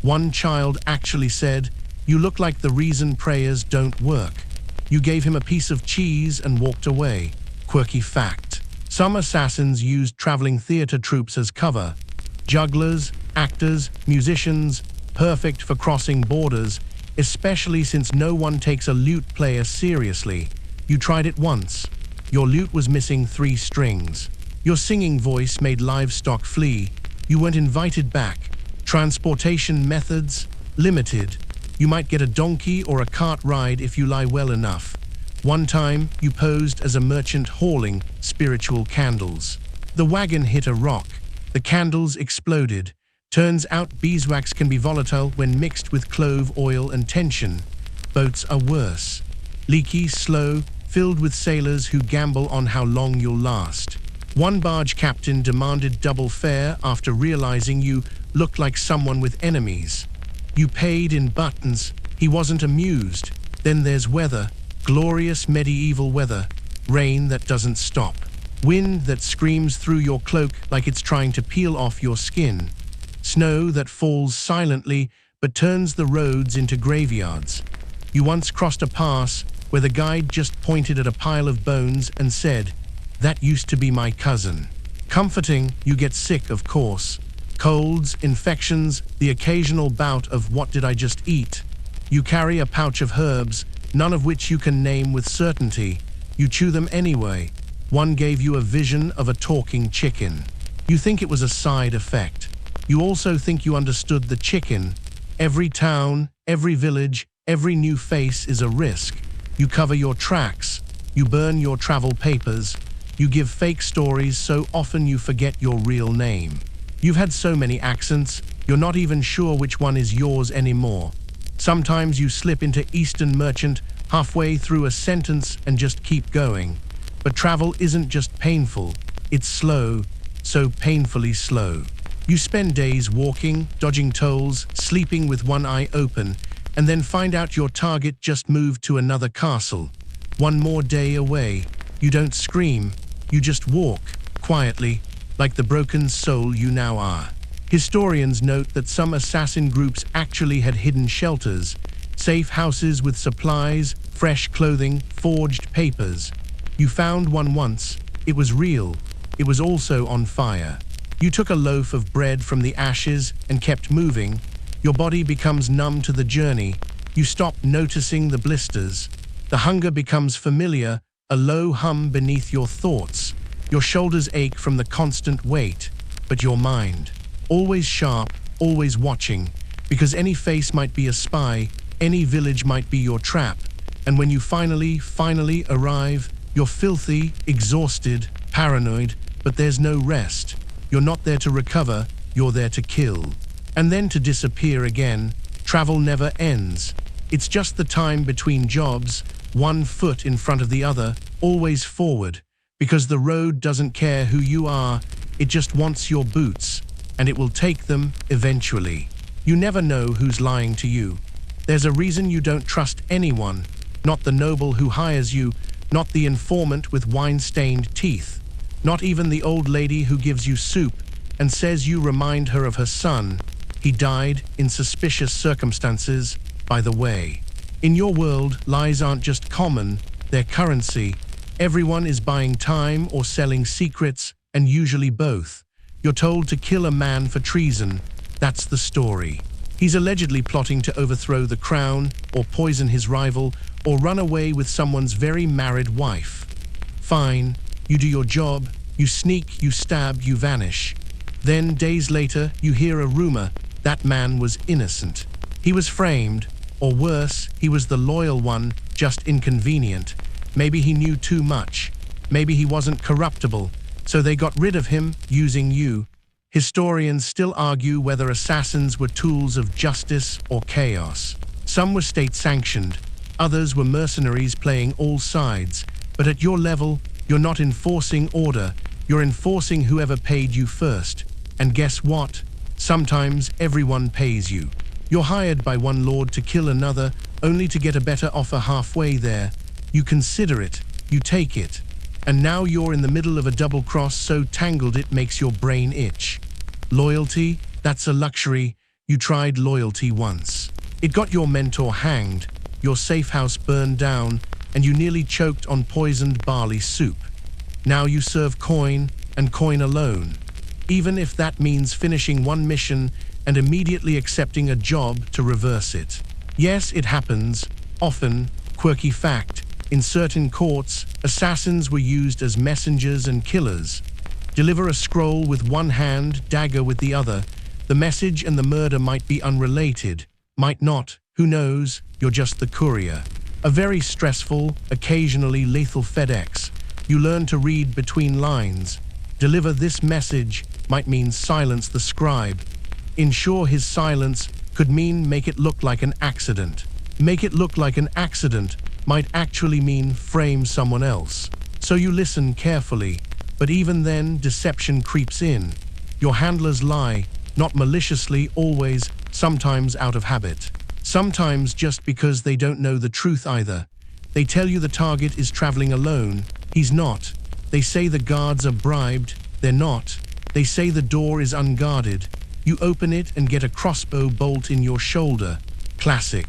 One child actually said, "You look like the reason prayers don't work." You gave him a piece of cheese and walked away. Quirky fact. Some assassins used traveling theater troupes as cover. Jugglers, actors, musicians, perfect for crossing borders, especially since no one takes a lute player seriously. You tried it once. Your lute was missing 3 strings. Your singing voice made livestock flee. You weren't invited back. Transportation methods? Limited. You might get a donkey or a cart ride if you lie well enough. One time, you posed as a merchant hauling spiritual candles. The wagon hit a rock. The candles exploded. Turns out beeswax can be volatile when mixed with clove oil and tension. Boats are worse. Leaky, slow, filled with sailors who gamble on how long you'll last. One barge captain demanded double fare after realizing you looked like someone with enemies. You paid in buttons. He wasn't amused. Then there's weather. Glorious medieval weather. Rain that doesn't stop. Wind that screams through your cloak like it's trying to peel off your skin. Snow that falls silently but turns the roads into graveyards. You once crossed a pass where the guide just pointed at a pile of bones and said, "That used to be my cousin." Comforting, you get sick, of course. Colds, infections, the occasional bout of "what did I just eat?" You carry a pouch of herbs, none of which you can name with certainty. You chew them anyway. One gave you a vision of a talking chicken. You think it was a side effect. You also think you understood the chicken. Every town, every village, every new face is a risk. You cover your tracks. You burn your travel papers. You give fake stories so often you forget your real name. You've had so many accents, you're not even sure which one is yours anymore. Sometimes you slip into Eastern Merchant halfway through a sentence and just keep going. But travel isn't just painful, it's slow, so painfully slow. You spend days walking, dodging tolls, sleeping with one eye open, and then find out your target just moved to another castle. One more day away. You don't scream, you just walk, quietly, like the broken soul you now are. Historians note that some assassin groups actually had hidden shelters, safe houses with supplies, fresh clothing, forged papers. You found one once. It was real. It was also on fire. You took a loaf of bread from the ashes and kept moving. Your body becomes numb to the journey. You stop noticing the blisters. The hunger becomes familiar, a low hum beneath your thoughts. Your shoulders ache from the constant weight, but your mind, always sharp, always watching, because any face might be a spy, any village might be your trap. And when you finally arrive, you're filthy, exhausted, paranoid, but there's no rest. You're not there to recover, you're there to kill. And then to disappear again. Travel never ends. It's just the time between jobs, one foot in front of the other, always forward. Because the road doesn't care who you are, it just wants your boots. And it will take them eventually. You never know who's lying to you. There's a reason you don't trust anyone. Not the noble who hires you, not the informant with wine-stained teeth, not even the old lady who gives you soup and says you remind her of her son. He died in suspicious circumstances, by the way. In your world, lies aren't just common, they're currency. Everyone is buying time or selling secrets, and usually both. You're told to kill a man for treason. That's the story. He's allegedly plotting to overthrow the crown, or poison his rival, or run away with someone's very married wife. Fine, you do your job, you sneak, you stab, you vanish. Then, days later, you hear a rumor that man was innocent. He was framed, or worse, he was the loyal one, just inconvenient. Maybe he knew too much. Maybe he wasn't corruptible, so they got rid of him using you. Historians still argue whether assassins were tools of justice or chaos. Some were state-sanctioned, others were mercenaries playing all sides. But at your level, you're not enforcing order, you're enforcing whoever paid you first. And guess what? Sometimes everyone pays you. You're hired by one lord to kill another, only to get a better offer halfway there. You consider it, you take it. And now you're in the middle of a double cross so tangled it makes your brain itch. Loyalty? That's a luxury. You tried loyalty once. It got your mentor hanged, your safe house burned down, and you nearly choked on poisoned barley soup. Now you serve coin, and coin alone. Even if that means finishing one mission and immediately accepting a job to reverse it. Yes, it happens. Often, quirky fact, in certain courts, assassins were used as messengers and killers. Deliver a scroll with one hand, dagger with the other. The message and the murder might be unrelated, might not, who knows, you're just the courier. A very stressful, occasionally lethal FedEx. You learn to read between lines. Deliver this message might mean silence the scribe. Ensure his silence could mean make it look like an accident. Make it look like an accident might actually mean frame someone else. So you listen carefully, but even then deception creeps in. Your handlers lie, not maliciously always, sometimes out of habit. Sometimes just because they don't know the truth either. They tell you the target is traveling alone. He's not. They say the guards are bribed. They're not. They say the door is unguarded. You open it and get a crossbow bolt in your shoulder. Classic.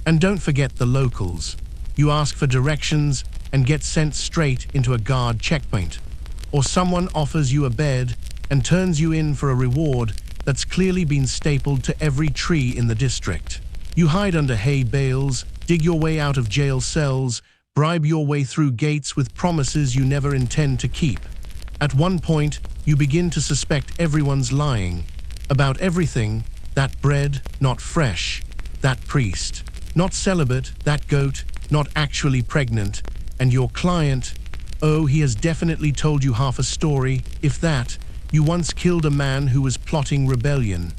And don't forget the locals. You ask for directions and get sent straight into a guard checkpoint. Or someone offers you a bed and turns you in for a reward that's clearly been stapled to every tree in the district. You hide under hay bales, dig your way out of jail cells, bribe your way through gates with promises you never intend to keep. At one point, you begin to suspect everyone's lying. About everything. That bread, not fresh. That priest, not celibate. That goat, not actually pregnant. And your client, oh, he has definitely told you half a story, if that. You once killed a man who was plotting rebellion.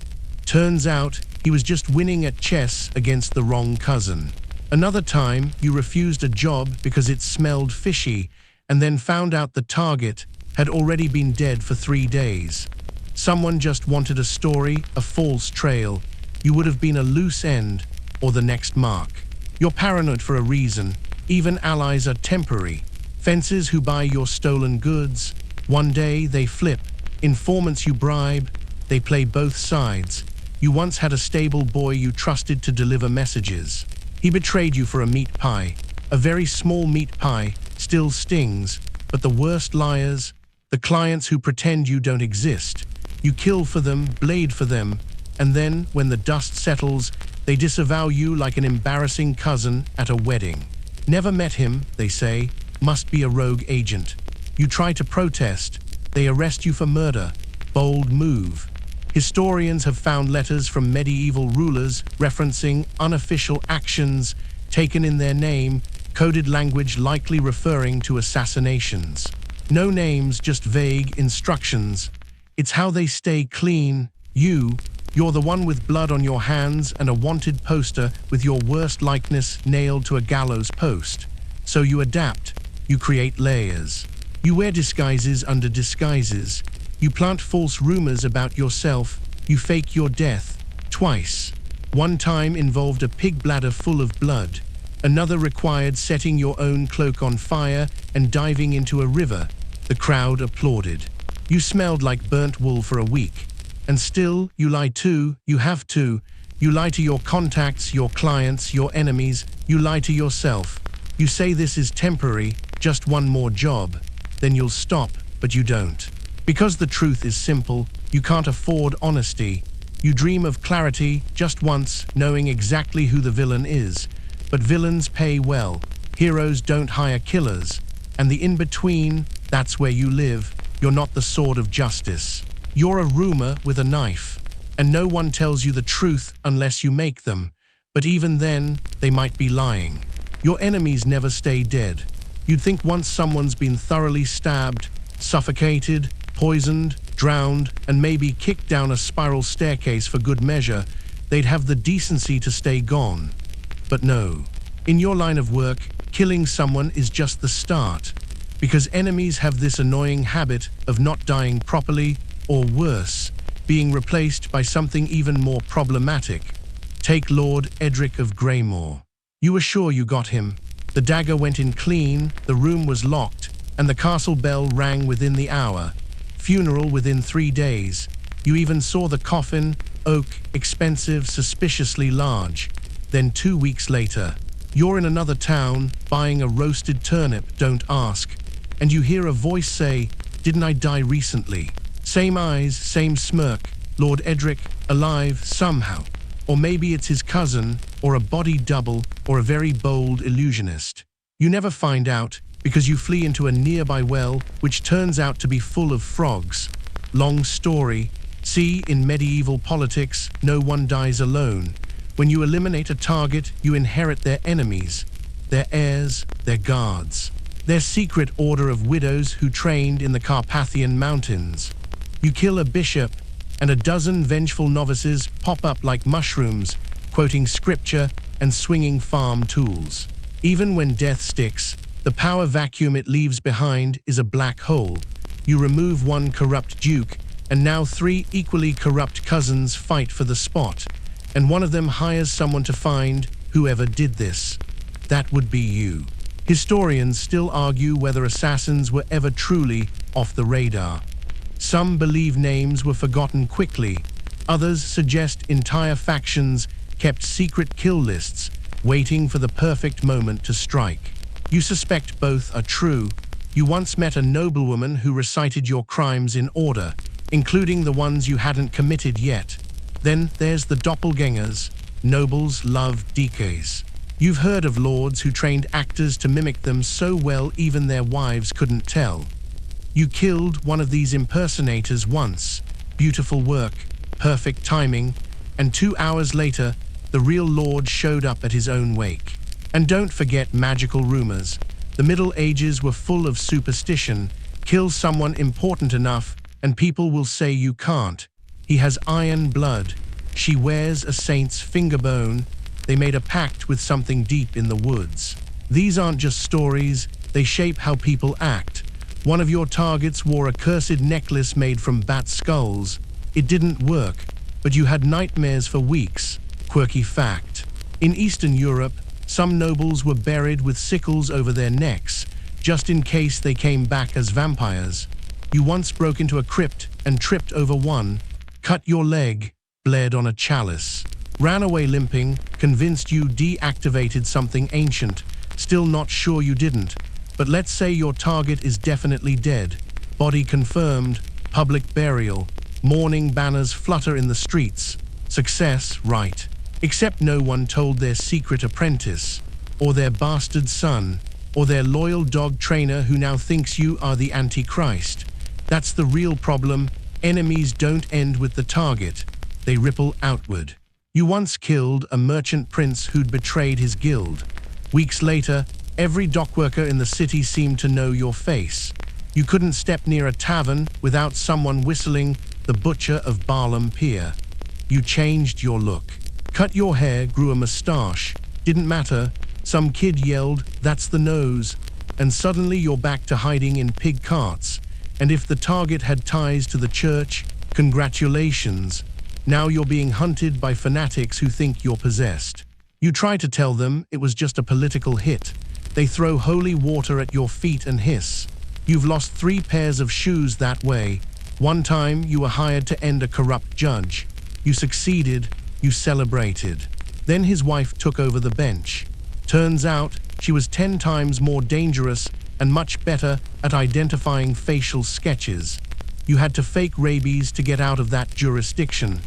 Turns out, he was just winning at chess against the wrong cousin. Another time, you refused a job because it smelled fishy, and then found out the target had already been dead for 3 days. Someone just wanted a story, a false trail. You would have been a loose end, or the next mark. You're paranoid for a reason. Even allies are temporary. Fences who buy your stolen goods. One day they flip. Informants you bribe. They play both sides. You once had a stable boy you trusted to deliver messages. He betrayed you for a meat pie. A very small meat pie still stings, but the worst liars, the clients who pretend you don't exist. You kill for them, blade for them, and then, when the dust settles, they disavow you like an embarrassing cousin at a wedding. Never met him, they say, must be a rogue agent. You try to protest, they arrest you for murder. Bold move. Historians have found letters from medieval rulers referencing unofficial actions taken in their name, coded language likely referring to assassinations. No names, just vague instructions. It's how they stay clean. You're the one with blood on your hands and a wanted poster with your worst likeness nailed to a gallows post. So you adapt. You create layers. You wear disguises under disguises. You plant false rumors about yourself. You fake your death. Twice. One time involved a pig bladder full of blood. Another required setting your own cloak on fire and diving into a river. The crowd applauded. You smelled like burnt wool for a week. And still, you lie too. You have to. You lie to your contacts, your clients, your enemies. You lie to yourself. You say this is temporary, just one more job. Then you'll stop, but you don't. Because the truth is simple, you can't afford honesty. You dream of clarity just once, knowing exactly who the villain is. But villains pay well. Heroes don't hire killers. And the in-between, that's where you live. You're not the sword of justice. You're a rumor with a knife. And no one tells you the truth unless you make them. But even then, they might be lying. Your enemies never stay dead. You'd think once someone's been thoroughly stabbed, suffocated, poisoned, drowned, and maybe kicked down a spiral staircase for good measure, they'd have the decency to stay gone. But no. In your line of work, killing someone is just the start. Because enemies have this annoying habit of not dying properly, or worse, being replaced by something even more problematic. Take Lord Edric of Greymore. You were sure you got him. The dagger went in clean, the room was locked, and the castle bell rang within the hour. Funeral within 3 days. You even saw the coffin, oak, expensive, suspiciously large. Then 2 weeks later, you're in another town, buying a roasted turnip, don't ask. And you hear a voice say, "Didn't I die recently?" Same eyes, same smirk, Lord Edric, alive somehow. Or maybe it's his cousin, or a body double, or a very bold illusionist. You never find out, because you flee into a nearby well, which turns out to be full of frogs. Long story. See, in medieval politics, no one dies alone. When you eliminate a target, you inherit their enemies, their heirs, their guards, their secret order of widows who trained in the Carpathian Mountains. You kill a bishop, and a dozen vengeful novices pop up like mushrooms, quoting scripture and swinging farm tools. Even when death sticks, the power vacuum it leaves behind is a black hole. You remove one corrupt duke, and now 3 equally corrupt cousins fight for the spot, and one of them hires someone to find whoever did this. That would be you. Historians still argue whether assassins were ever truly off the radar. Some believe names were forgotten quickly. Others suggest entire factions kept secret kill lists, waiting for the perfect moment to strike. You suspect both are true. You once met a noblewoman who recited your crimes in order, including the ones you hadn't committed yet. Then there's the doppelgangers. Nobles love decays. You've heard of lords who trained actors to mimic them so well even their wives couldn't tell. You killed one of these impersonators once. Beautiful work, perfect timing, and 2 hours later, the real lord showed up at his own wake. And don't forget magical rumors. The Middle Ages were full of superstition. Kill someone important enough, and people will say you can't. He has iron blood. She wears a saint's finger bone. They made a pact with something deep in the woods. These aren't just stories, they shape how people act. One of your targets wore a cursed necklace made from bat skulls. It didn't work, but you had nightmares for weeks. Quirky fact. In Eastern Europe, some nobles were buried with sickles over their necks, just in case they came back as vampires. You once broke into a crypt and tripped over one. cut your leg, bled on a chalice, ran away limping, convinced you deactivated something ancient, still not sure you didn't. But let's say your target is definitely dead, body confirmed, public burial, mourning banners flutter in the streets. Success, right. Except no one told their secret apprentice, or their bastard son, or their loyal dog trainer who now thinks you are the Antichrist. That's the real problem. Enemies don't end with the target. They ripple outward. You once killed a merchant prince who'd betrayed his guild. Weeks later, every dockworker in the city seemed to know your face. You couldn't step near a tavern without someone whistling "The Butcher of Barlam Pier." You changed your look. Cut your hair, grew a mustache. Didn't matter. Some kid yelled, "That's the nose." And suddenly you're back to hiding in pig carts. And if the target had ties to the church, congratulations. Now you're being hunted by fanatics who think you're possessed. You try to tell them it was just a political hit. They throw holy water at your feet and hiss. You've lost 3 pairs of shoes that way. One time you were hired to end a corrupt judge. You succeeded, you celebrated. Then his wife took over the bench. Turns out she was 10 times more dangerous and much better at identifying facial sketches. You had to fake rabies to get out of that jurisdiction.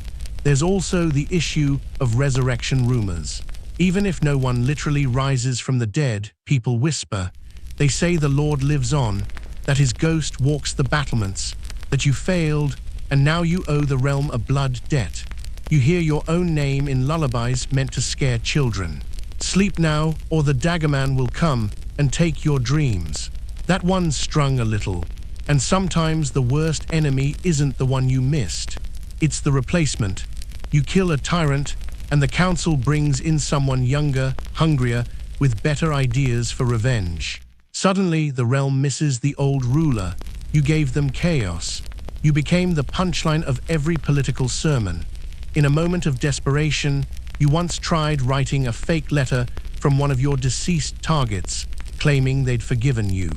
There's also the issue of resurrection rumors. Even if no one literally rises from the dead, people whisper. They say the Lord lives on, that his ghost walks the battlements, that you failed, and now you owe the realm a blood debt. You hear your own name in lullabies meant to scare children. Sleep now, or the Daggerman will come and take your dreams. That one's strung a little, and sometimes the worst enemy isn't the one you missed. It's the replacement. You kill a tyrant, and the council brings in someone younger, hungrier, with better ideas for revenge. Suddenly, the realm misses the old ruler. You gave them chaos. You became the punchline of every political sermon. In a moment of desperation, you once tried writing a fake letter from one of your deceased targets, claiming they'd forgiven you.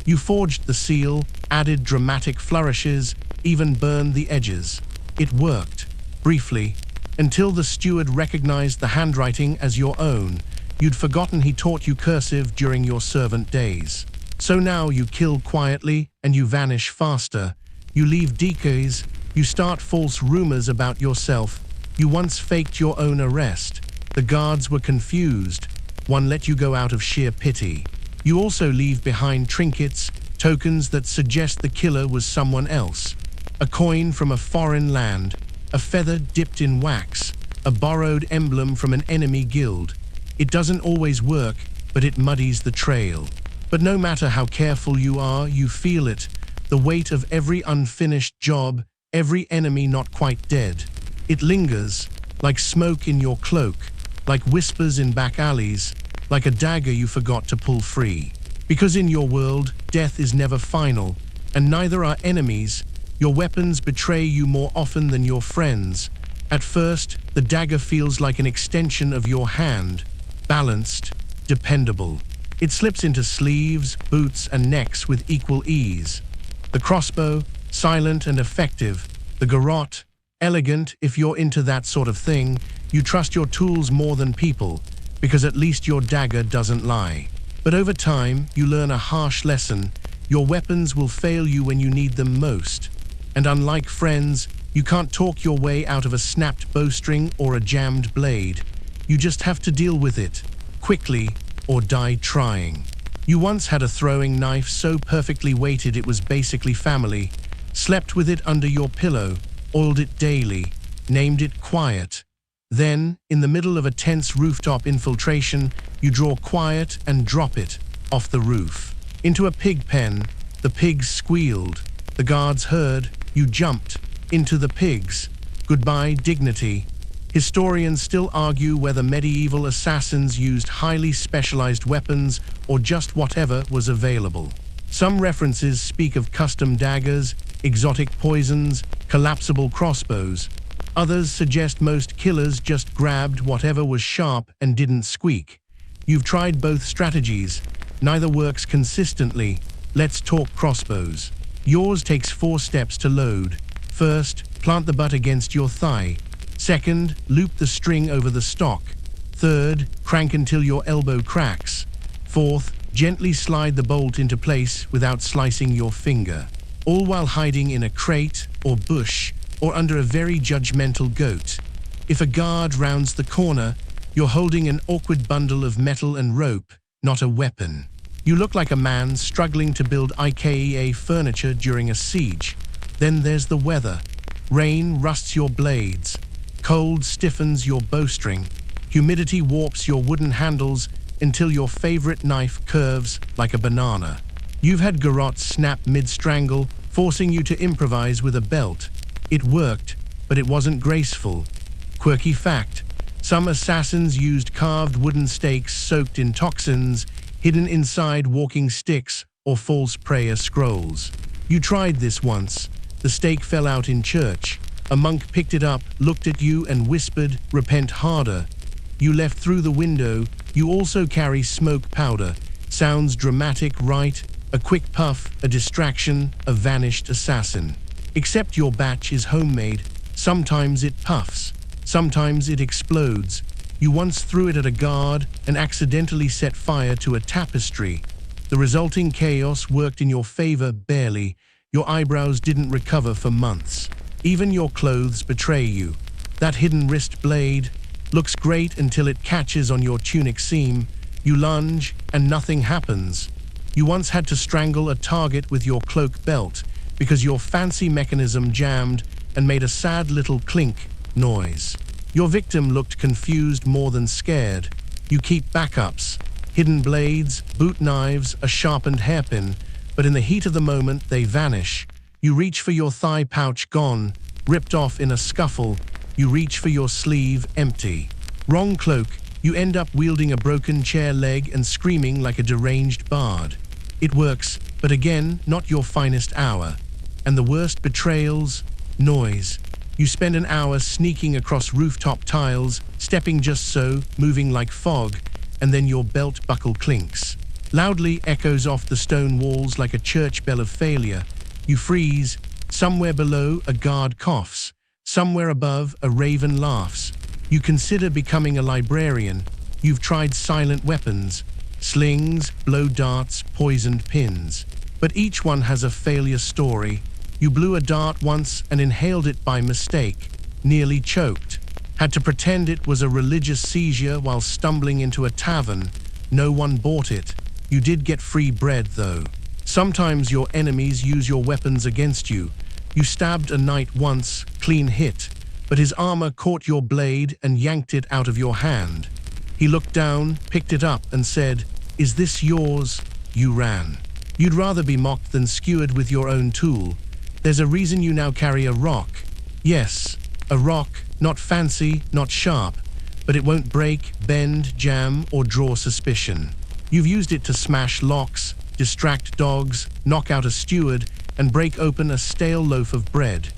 You forged the seal, added dramatic flourishes, even burned the edges. It worked, briefly, until the steward recognized the handwriting as your own. You'd forgotten he taught you cursive during your servant days. So now you kill quietly and you vanish faster. You leave decoys, you start false rumors about yourself. You once faked your own arrest. The guards were confused. One let you go out of sheer pity. You also leave behind trinkets, tokens that suggest the killer was someone else. A coin from a foreign land, a feather dipped in wax, a borrowed emblem from an enemy guild. It doesn't always work, but it muddies the trail. But no matter how careful you are, you feel it. The weight of every unfinished job, every enemy not quite dead. It lingers, like smoke in your cloak, like whispers in back alleys, like a dagger you forgot to pull free. Because in your world, death is never final, and neither are enemies. Your weapons betray you more often than your friends. At first, the dagger feels like an extension of your hand, balanced, dependable. It slips into sleeves, boots, and necks with equal ease. The crossbow, silent and effective. The garrote, elegant if you're into that sort of thing. You trust your tools more than people, because at least your dagger doesn't lie. But over time, you learn a harsh lesson. Your weapons will fail you when you need them most. And unlike friends, you can't talk your way out of a snapped bowstring or a jammed blade. You just have to deal with it, quickly, or die trying. You once had a throwing knife so perfectly weighted it was basically family, slept with it under your pillow, oiled it daily, named it Quiet. Then, in the middle of a tense rooftop infiltration, you draw Quiet and drop it off the roof. Into a pig pen, the pigs squealed. The guards heard, you jumped into the pigs. Goodbye, dignity. Historians still argue whether medieval assassins used highly specialized weapons or just whatever was available. Some references speak of custom daggers, exotic poisons, collapsible crossbows. Others suggest most killers just grabbed whatever was sharp and didn't squeak. You've tried both strategies. Neither works consistently. Let's talk crossbows. Yours takes 4 steps to load. First, plant the butt against your thigh. Second, loop the string over the stock. Third, crank until your elbow cracks. Fourth, gently slide the bolt into place without slicing your finger, all while hiding in a crate or bush or under a very judgmental goat. If a guard rounds the corner, you're holding an awkward bundle of metal and rope, not a weapon. You look like a man struggling to build IKEA furniture during a siege. Then there's the weather. Rain rusts your blades. Cold stiffens your bowstring. Humidity warps your wooden handles until your favorite knife curves like a banana. You've had garrote snap mid-strangle, forcing you to improvise with a belt. It worked, but it wasn't graceful. Quirky fact: some assassins used carved wooden stakes soaked in toxins, hidden inside walking sticks or false prayer scrolls. You tried this once. The stake fell out in church. A monk picked it up, looked at you and whispered, "Repent harder." You left through the window. You also carry smoke powder. Sounds dramatic, right? A quick puff, a distraction, a vanished assassin. Except your batch is homemade. Sometimes it puffs. Sometimes it explodes. You once threw it at a guard and accidentally set fire to a tapestry. The resulting chaos worked in your favor barely. Your eyebrows didn't recover for months. Even your clothes betray you. That hidden wrist blade looks great until it catches on your tunic seam. You lunge and nothing happens. You once had to strangle a target with your cloak belt because your fancy mechanism jammed and made a sad little clink noise. Your victim looked confused more than scared. You keep backups, hidden blades, boot knives, a sharpened hairpin, but in the heat of the moment they vanish. You reach for your thigh pouch, gone, ripped off in a scuffle. You reach for your sleeve, empty. Wrong cloak, you end up wielding a broken chair leg and screaming like a deranged bard. It works, but again, not your finest hour. And the worst betrayals? Noise. You spend an hour sneaking across rooftop tiles, stepping just so, moving like fog, and then your belt buckle clinks. Loudly echoes off the stone walls like a church bell of failure. You freeze. Somewhere below, a guard coughs. Somewhere above, a raven laughs. You consider becoming a librarian. You've tried silent weapons, slings, blow darts, poisoned pins. But each one has a failure story. You blew a dart once and inhaled it by mistake, nearly choked. Had to pretend it was a religious seizure while stumbling into a tavern. No one bought it. You did get free bread, though. Sometimes your enemies use your weapons against you. You stabbed a knight once, clean hit, but his armor caught your blade and yanked it out of your hand. He looked down, picked it up, and said, "Is this yours?" You ran. You'd rather be mocked than skewered with your own tool. There's a reason you now carry a rock. Yes, a rock, not fancy, not sharp, but it won't break, bend, jam, or draw suspicion. You've used it to smash locks, distract dogs, knock out a steward, and break open a stale loaf of bread.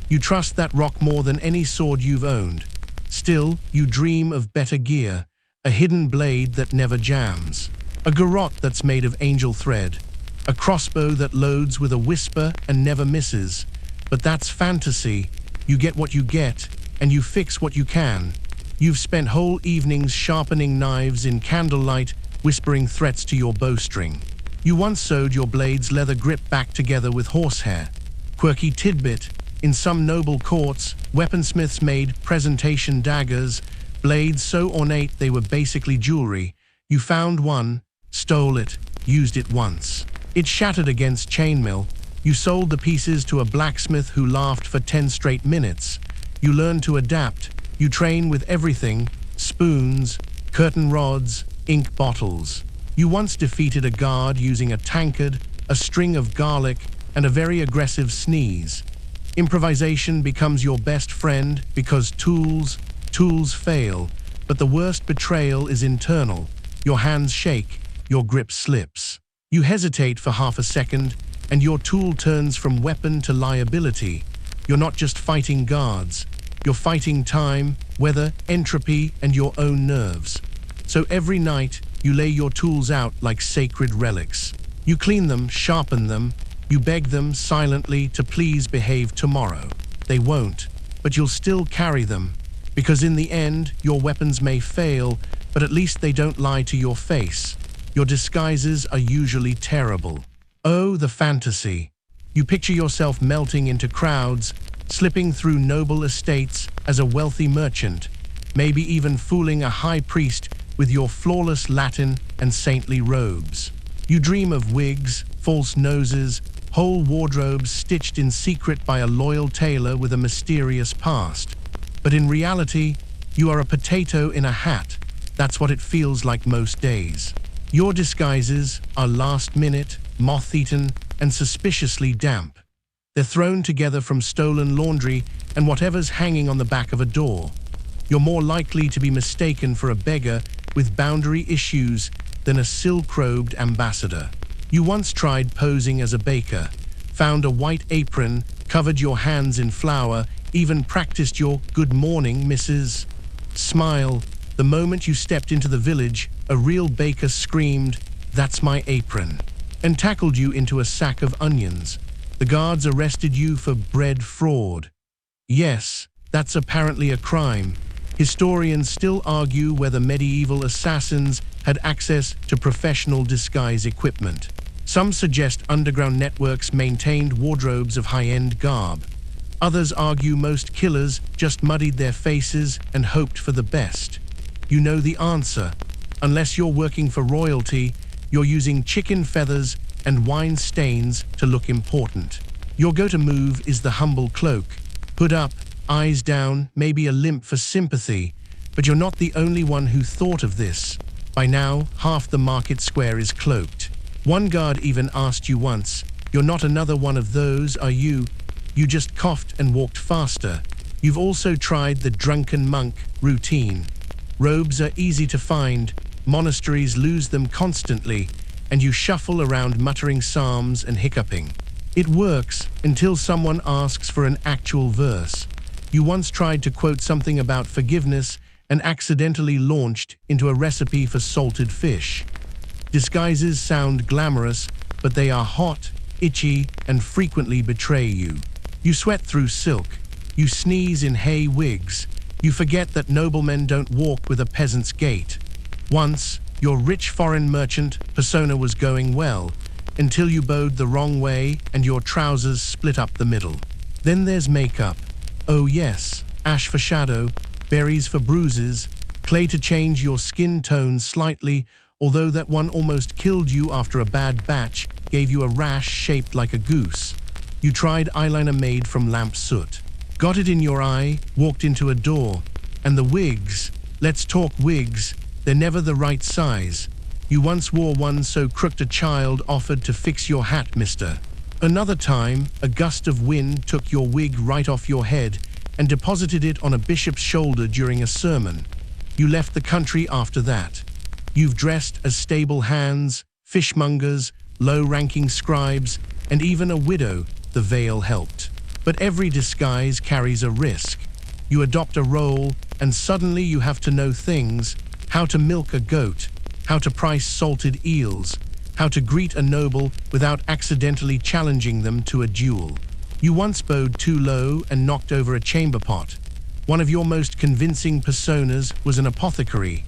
You trust that rock more than any sword you've owned. Still, you dream of better gear, a hidden blade that never jams, a garrote that's made of angel thread, a crossbow that loads with a whisper and never misses. But that's fantasy. You get what you get, and you fix what you can. You've spent whole evenings sharpening knives in candlelight, whispering threats to your bowstring. You once sewed your blade's leather grip back together with horsehair. Quirky tidbit: in some noble courts, weaponsmiths made presentation daggers, blades so ornate they were basically jewelry. You found one, stole it, used it once. It shattered against chainmail. You sold the pieces to a blacksmith who laughed for 10 straight minutes. You learned to adapt. You train with everything: spoons, curtain rods, ink bottles. You once defeated a guard using a tankard, a string of garlic, and a very aggressive sneeze. Improvisation becomes your best friend because tools fail, but the worst betrayal is internal. Your hands shake, your grip slips. You hesitate for half a second, and your tool turns from weapon to liability. You're not just fighting guards. You're fighting time, weather, entropy, and your own nerves. So every night, you lay your tools out like sacred relics. You clean them, sharpen them. You beg them silently to please behave tomorrow. They won't, but you'll still carry them. Because in the end, your weapons may fail, but at least they don't lie to your face. Your disguises are usually terrible. Oh, the fantasy. You picture yourself melting into crowds, slipping through noble estates as a wealthy merchant, maybe even fooling a high priest with your flawless Latin and saintly robes. You dream of wigs, false noses, whole wardrobes stitched in secret by a loyal tailor with a mysterious past. But in reality, you are a potato in a hat. That's what it feels like most days. Your disguises are last-minute, moth-eaten, and suspiciously damp. They're thrown together from stolen laundry and whatever's hanging on the back of a door. You're more likely to be mistaken for a beggar with boundary issues than a silk-robed ambassador. You once tried posing as a baker, found a white apron, covered your hands in flour, even practiced your "Good morning, Mrs." smile. The moment you stepped into the village, a real baker screamed, "That's my apron," and tackled you into a sack of onions. The guards arrested you for bread fraud. Yes, that's apparently a crime. Historians still argue whether medieval assassins had access to professional disguise equipment. Some suggest underground networks maintained wardrobes of high-end garb. Others argue most killers just muddied their faces and hoped for the best. You know the answer. Unless you're working for royalty, you're using chicken feathers and wine stains to look important. Your go-to move is the humble cloak. Hood up, eyes down, maybe a limp for sympathy. But you're not the only one who thought of this. By now, half the market square is cloaked. One guard even asked you once, "You're not another one of those, are you?" You just coughed and walked faster. You've also tried the drunken monk routine. Robes are easy to find, monasteries lose them constantly, and you shuffle around muttering psalms and hiccuping. It works until someone asks for an actual verse. You once tried to quote something about forgiveness and accidentally launched into a recipe for salted fish. Disguises sound glamorous, but they are hot, itchy, and frequently betray you. You sweat through silk. You sneeze in hay wigs. You forget that noblemen don't walk with a peasant's gait. Once, your rich foreign merchant persona was going well, until you bowed the wrong way and your trousers split up the middle. Then there's makeup. Oh yes, ash for shadow, berries for bruises, clay to change your skin tone slightly, although that one almost killed you after a bad batch gave you a rash shaped like a goose. You tried eyeliner made from lamp soot. Got it in your eye, walked into a door. And the wigs, let's talk wigs, they're never the right size. You once wore one so crooked a child offered to fix your hat, mister. Another time, a gust of wind took your wig right off your head and deposited it on a bishop's shoulder during a sermon. You left the country after that. You've dressed as stable hands, fishmongers, low-ranking scribes, and even a widow. The veil helped. But every disguise carries a risk. You adopt a role, and suddenly you have to know things: how to milk a goat, how to price salted eels, how to greet a noble without accidentally challenging them to a duel. You once bowed too low and knocked over a chamber pot. One of your most convincing personas was an apothecary.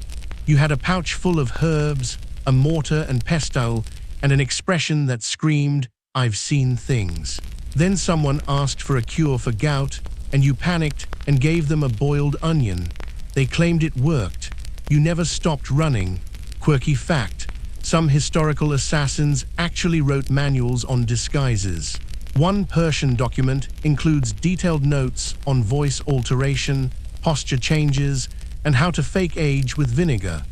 You had a pouch full of herbs, a mortar and pestle, and an expression that screamed, "I've seen things." Then someone asked for a cure for gout, and you panicked and gave them a boiled onion. They claimed it worked. You never stopped running. Quirky fact: some historical assassins actually wrote manuals on disguises. One Persian document includes detailed notes on voice alteration, posture changes, and how to fake age with vinegar.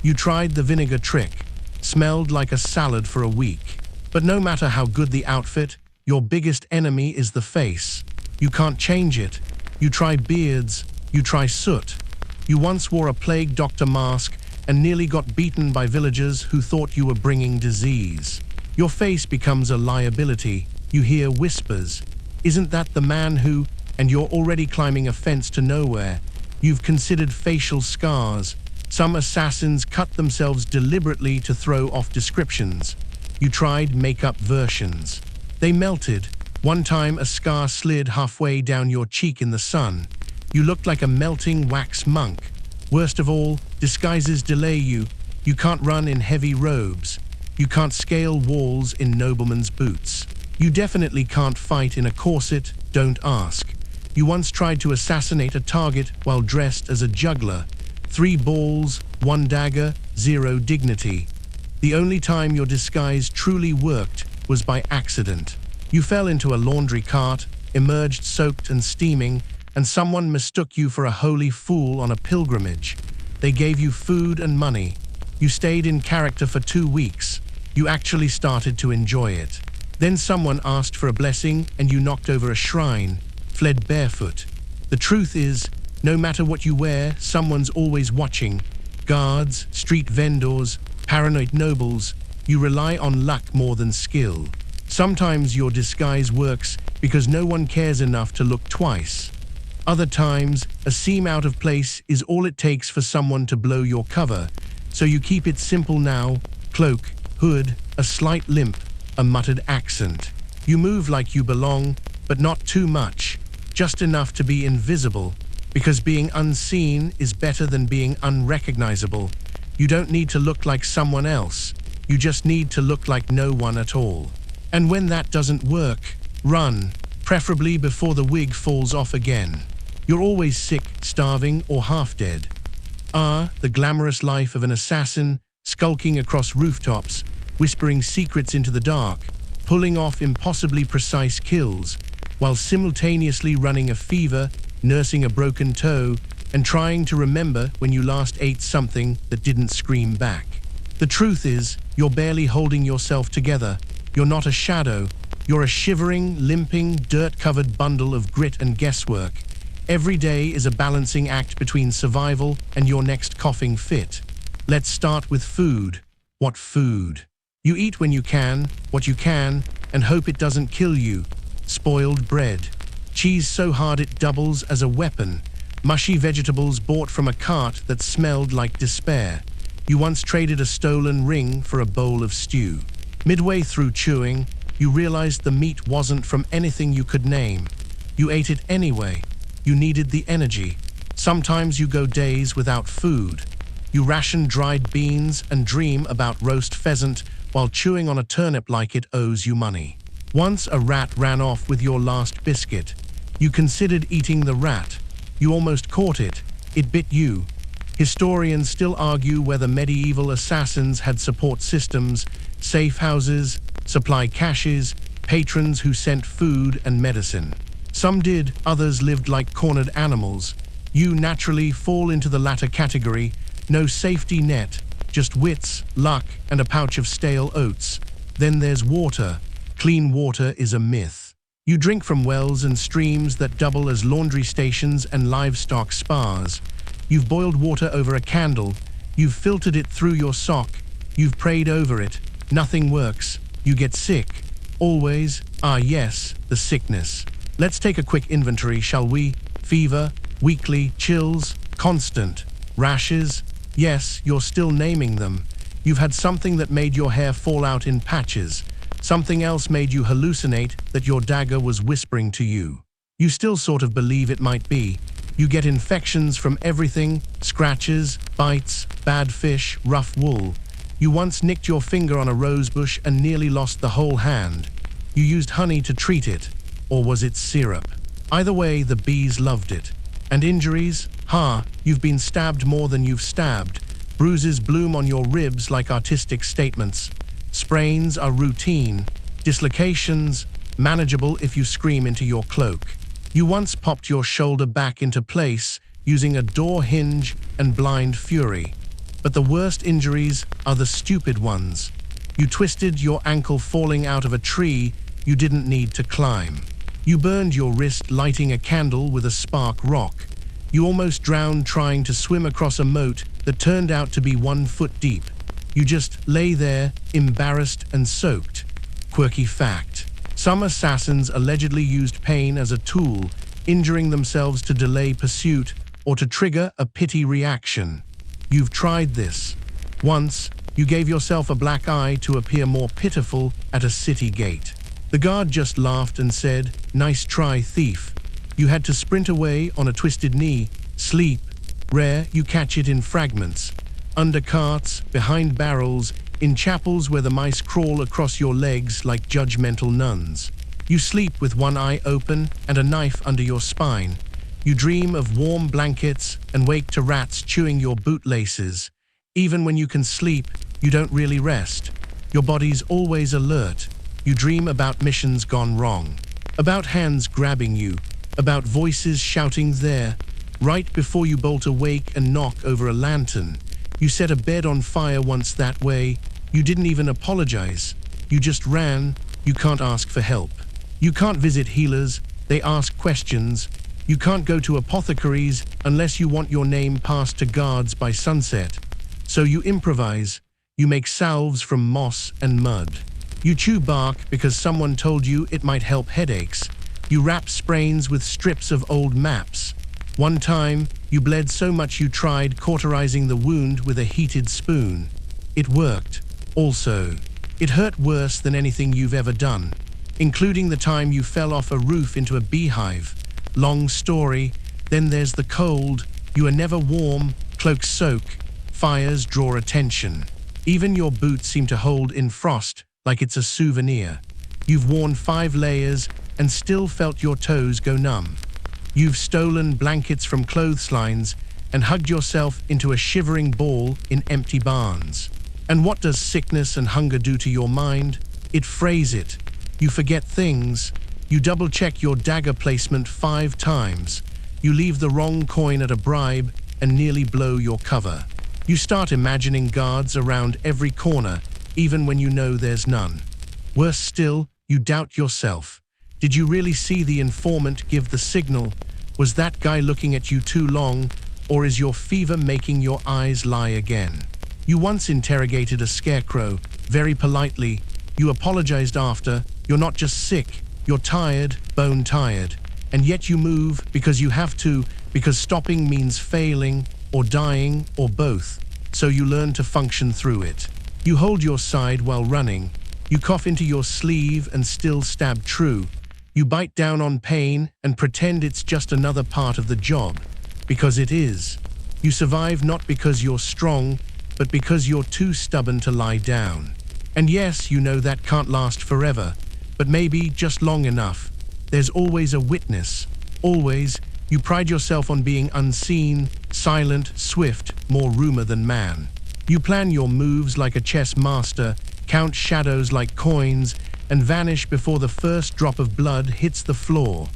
You tried the vinegar trick. Smelled like a salad for a week. But no matter how good the outfit, your biggest enemy is the face. You can't change it. You try beards. You try soot. You once wore a plague doctor mask and nearly got beaten by villagers who thought you were bringing disease. Your face becomes a liability. You hear whispers. "Isn't that the man who..." And you're already climbing a fence to nowhere. You've considered facial scars. Some assassins cut themselves deliberately to throw off descriptions. You tried makeup versions. They melted. One time a scar slid halfway down your cheek in the sun. You looked like a melting wax monk. Worst of all, disguises delay you. You can't run in heavy robes. You can't scale walls in noblemen's boots. You definitely can't fight in a corset, don't ask. You once tried to assassinate a target while dressed as a juggler. 3 balls, 1 dagger, 0 dignity. The only time your disguise truly worked was by accident. You fell into a laundry cart, emerged soaked and steaming, and someone mistook you for a holy fool on a pilgrimage. They gave you food and money. You stayed in character for 2 weeks. You actually started to enjoy it. Then someone asked for a blessing and you knocked over a shrine, fled barefoot. The truth is, no matter what you wear, someone's always watching. Guards, street vendors, paranoid nobles. You rely on luck more than skill. Sometimes your disguise works because no one cares enough to look twice. Other times, a seam out of place is all it takes for someone to blow your cover. So you keep it simple now: cloak, hood, a slight limp, a muttered accent. You move like you belong, but not too much, just enough to be invisible, because being unseen is better than being unrecognizable. You don't need to look like someone else. You just need to look like no one at all. And when that doesn't work, run, preferably before the wig falls off again. You're always sick, starving, or half dead. The glamorous life of an assassin, skulking across rooftops, whispering secrets into the dark, pulling off impossibly precise kills, while simultaneously running a fever, nursing a broken toe, and trying to remember when you last ate something that didn't scream back. The truth is, you're barely holding yourself together. You're not a shadow. You're a shivering, limping, dirt-covered bundle of grit and guesswork. Every day is a balancing act between survival and your next coughing fit. Let's start with food. What food? You eat when you can, what you can, and hope it doesn't kill you. Spoiled bread. Cheese so hard it doubles as a weapon. Mushy vegetables bought from a cart that smelled like despair. You once traded a stolen ring for a bowl of stew. Midway through chewing, you realized the meat wasn't from anything you could name. You ate it anyway. You needed the energy. Sometimes you go days without food. You ration dried beans and dream about roast pheasant while chewing on a turnip like it owes you money. Once a rat ran off with your last biscuit. You considered eating the rat. You almost caught it. It bit you. Historians still argue whether medieval assassins had support systems, safe houses, supply caches, patrons who sent food and medicine. Some did, others lived like cornered animals. You naturally fall into the latter category. No safety net, just wits, luck, and a pouch of stale oats. Then there's water. Clean water is a myth. You drink from wells and streams that double as laundry stations and livestock spas. You've boiled water over a candle. You've filtered it through your sock. You've prayed over it. Nothing works. You get sick. Always. Yes, the sickness. Let's take a quick inventory, shall we? Fever, weekly, chills, constant, rashes. Yes, you're still naming them. You've had something that made your hair fall out in patches. Something else made you hallucinate that your dagger was whispering to you. You still sort of believe it might be. You get infections from everything: scratches, bites, bad fish, rough wool. You once nicked your finger on a rosebush and nearly lost the whole hand. You used honey to treat it. Or was it syrup? Either way, the bees loved it. And injuries? You've been stabbed more than you've stabbed. Bruises bloom on your ribs like artistic statements. Sprains are routine. Dislocations, manageable if you scream into your cloak. You once popped your shoulder back into place using a door hinge and blind fury. But the worst injuries are the stupid ones. You twisted your ankle falling out of a tree you didn't need to climb. You burned your wrist lighting a candle with a spark rock. You almost drowned trying to swim across a moat that turned out to be 1 foot deep. You just lay there, embarrassed and soaked. Quirky fact: some assassins allegedly used pain as a tool, injuring themselves to delay pursuit or to trigger a pity reaction. You've tried this. Once, you gave yourself a black eye to appear more pitiful at a city gate. The guard just laughed and said, "Nice try, thief." You had to sprint away on a twisted knee. Sleep, rare, you catch it in fragments. Under carts, behind barrels, in chapels where the mice crawl across your legs like judgmental nuns. You sleep with one eye open and a knife under your spine. You dream of warm blankets and wake to rats chewing your bootlaces. Even when you can sleep, you don't really rest. Your body's always alert. You dream about missions gone wrong, about hands grabbing you, about voices shouting there. Right before you bolt awake and knock over a lantern. You set a bed on fire once that way. You didn't even apologize. You just ran. You can't ask for help. You can't visit healers. They ask questions. You can't go to apothecaries unless you want your name passed to guards by sunset. So you improvise. You make salves from moss and mud. You chew bark because someone told you it might help headaches. You wrap sprains with strips of old maps. One time, you bled so much you tried cauterizing the wound with a heated spoon. It worked. Also, it hurt worse than anything you've ever done, including the time you fell off a roof into a beehive. Long story. Then there's the cold. You are never warm. Cloaks soak. Fires draw attention. Even your boots seem to hold in frost like it's a souvenir. You've worn 5 layers and still felt your toes go numb. You've stolen blankets from clotheslines and hugged yourself into a shivering ball in empty barns. And what does sickness and hunger do to your mind? It frays it. You forget things. You double-check your dagger placement 5 times. You leave the wrong coin at a bribe and nearly blow your cover. You start imagining guards around every corner, even when you know there's none. Worse still, you doubt yourself. Did you really see the informant give the signal? Was that guy looking at you too long, or is your fever making your eyes lie again? You once interrogated a scarecrow, very politely. You apologized after. You're not just sick, you're tired, bone tired. And yet you move because you have to, because stopping means failing, or dying, or both. So you learn to function through it. You hold your side while running. You cough into your sleeve and still stab true. You bite down on pain and pretend it's just another part of the job, because it is. You survive not because you're strong, but because you're too stubborn to lie down. And yes, you know that can't last forever, but maybe just long enough. There's always a witness. Always. You pride yourself on being unseen, silent, swift, more rumor than man. You plan your moves like a chess master, count shadows like coins, and vanish before the first drop of blood hits the floor.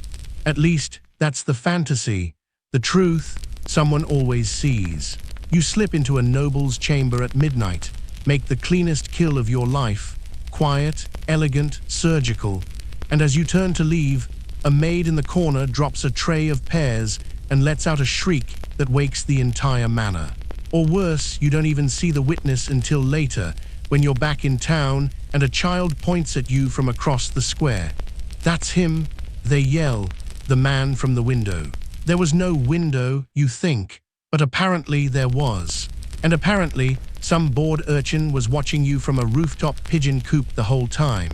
At least, that's the fantasy. The truth, someone always sees. You slip into a noble's chamber at midnight, make the cleanest kill of your life, quiet, elegant, surgical. And as you turn to leave, a maid in the corner drops a tray of pears and lets out a shriek that wakes the entire manor. Or worse, you don't even see the witness until later, when you're back in town and a child points at you from across the square. "That's him," they yell, "the man from the window." There was no window, you think, but apparently there was. And apparently, some bored urchin was watching you from a rooftop pigeon coop the whole time.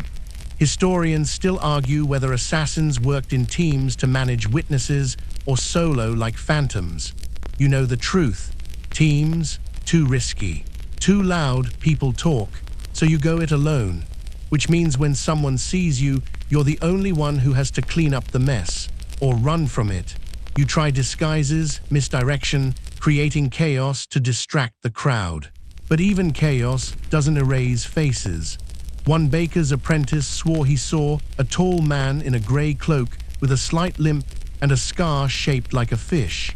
Historians still argue whether assassins worked in teams to manage witnesses or solo like phantoms. You know the truth. Teams, too risky. Too loud, people talk, so you go it alone. Which means when someone sees you, you're the only one who has to clean up the mess, or run from it. You try disguises, misdirection, creating chaos to distract the crowd. But even chaos doesn't erase faces. One baker's apprentice swore he saw a tall man in a gray cloak with a slight limp and a scar shaped like a fish.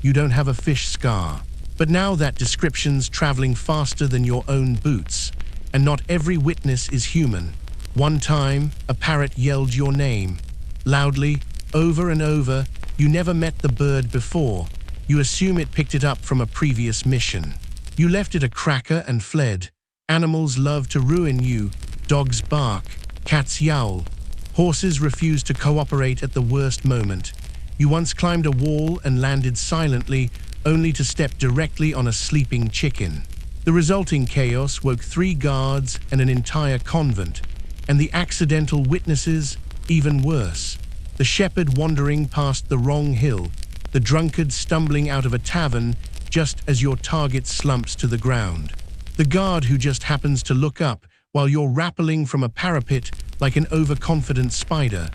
You don't have a fish scar. But now that description's traveling faster than your own boots, and not every witness is human. One time, a parrot yelled your name. Loudly, over and over. You never met the bird before. You assume it picked it up from a previous mission. You left it a cracker and fled. Animals love to ruin you. Dogs bark, cats yowl. Horses refuse to cooperate at the worst moment. You once climbed a wall and landed silently, only to step directly on a sleeping chicken. The resulting chaos woke 3 guards and an entire convent. And the accidental witnesses, even worse. The shepherd wandering past the wrong hill, the drunkard stumbling out of a tavern just as your target slumps to the ground. The guard who just happens to look up while you're rappelling from a parapet like an overconfident spider.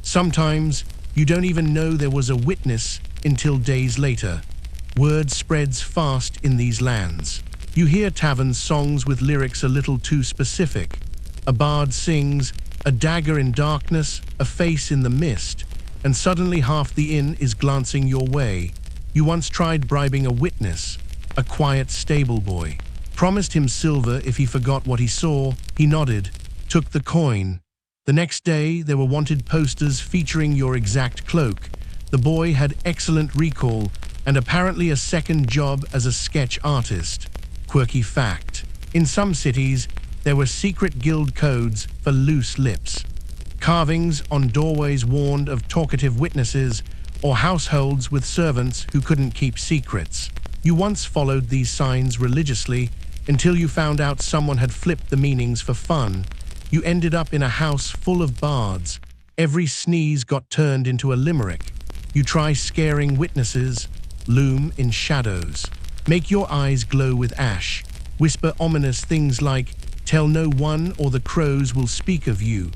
Sometimes you don't even know there was a witness until days later. Word spreads fast in these lands. You hear tavern songs with lyrics a little too specific. A bard sings, a dagger in darkness, a face in the mist, and suddenly half the inn is glancing your way. You once tried bribing a witness, a quiet stable boy. Promised him silver if he forgot what he saw. He nodded, took the coin. The next day, there were wanted posters featuring your exact cloak. The boy had excellent recall and apparently a second job as a sketch artist. Quirky fact: in some cities, there were secret guild codes for loose lips. Carvings on doorways warned of talkative witnesses, or households with servants who couldn't keep secrets. You once followed these signs religiously until you found out someone had flipped the meanings for fun. You ended up in a house full of bards. Every sneeze got turned into a limerick. You try scaring witnesses, loom in shadows. Make your eyes glow with ash. Whisper ominous things like, "Tell no one or the crows will speak of you."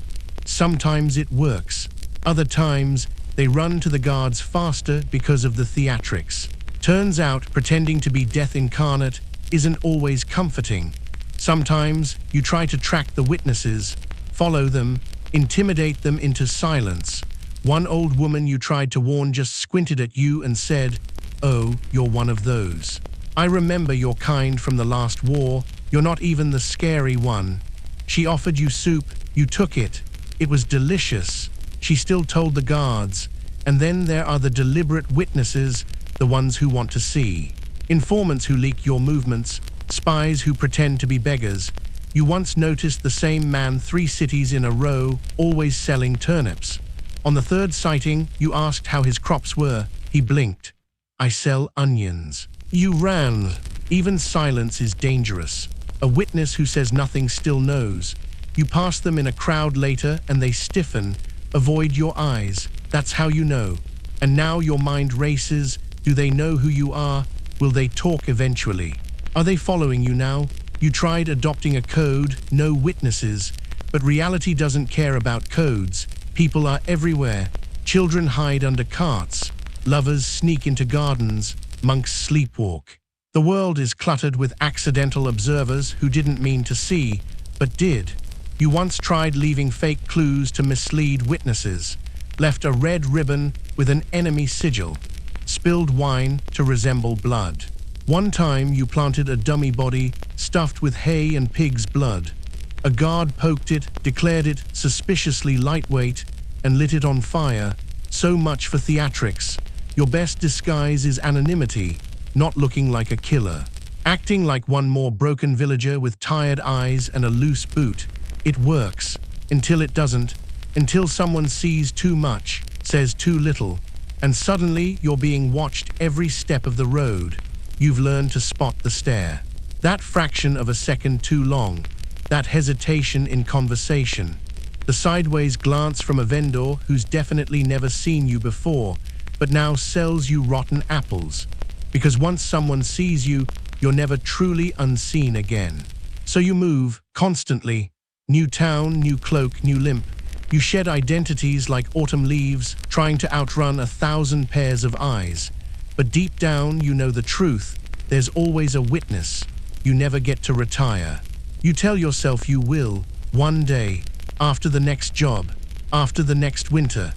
Sometimes it works. Other times, they run to the guards faster because of the theatrics. Turns out, pretending to be death incarnate isn't always comforting. Sometimes, you try to track the witnesses, follow them, intimidate them into silence. One old woman you tried to warn just squinted at you and said, "Oh, you're one of those. I remember your kind from the last war. You're not even the scary one." She offered you soup, you took it. It was delicious. She still told the guards. And then there are the deliberate witnesses, the ones who want to see. Informants who leak your movements, spies who pretend to be beggars. You once noticed the same man 3 cities in a row, always selling turnips. On the 3rd sighting, you asked how his crops were. He blinked. "I sell onions." You ran. Even silence is dangerous. A witness who says nothing still knows. You pass them in a crowd later and they stiffen. Avoid your eyes. That's how you know. And now your mind races. Do they know who you are? Will they talk eventually? Are they following you now? You tried adopting a code, no witnesses. But reality doesn't care about codes. People are everywhere. Children hide under carts. Lovers sneak into gardens. Monks sleepwalk. The world is cluttered with accidental observers who didn't mean to see, but did. You once tried leaving fake clues to mislead witnesses. Left a red ribbon with an enemy sigil. Spilled wine to resemble blood. One time you planted a dummy body stuffed with hay and pig's blood. A guard poked it, declared it suspiciously lightweight, and lit it on fire. So much for theatrics. Your best disguise is anonymity, not looking like a killer. Acting like one more broken villager with tired eyes and a loose boot. It works. Until it doesn't. Until someone sees too much, says too little, and suddenly you're being watched every step of the road. You've learned to spot the stare. That fraction of a second too long. That hesitation in conversation. The sideways glance from a vendor who's definitely never seen you before, but now sells you rotten apples. Because once someone sees you, you're never truly unseen again. So you move, constantly. New town, new cloak, new limp. You shed identities like autumn leaves, trying to outrun 1,000 pairs of eyes. But deep down, you know the truth. There's always a witness. You never get to retire. You tell yourself you will, one day, after the next job, after the next winter.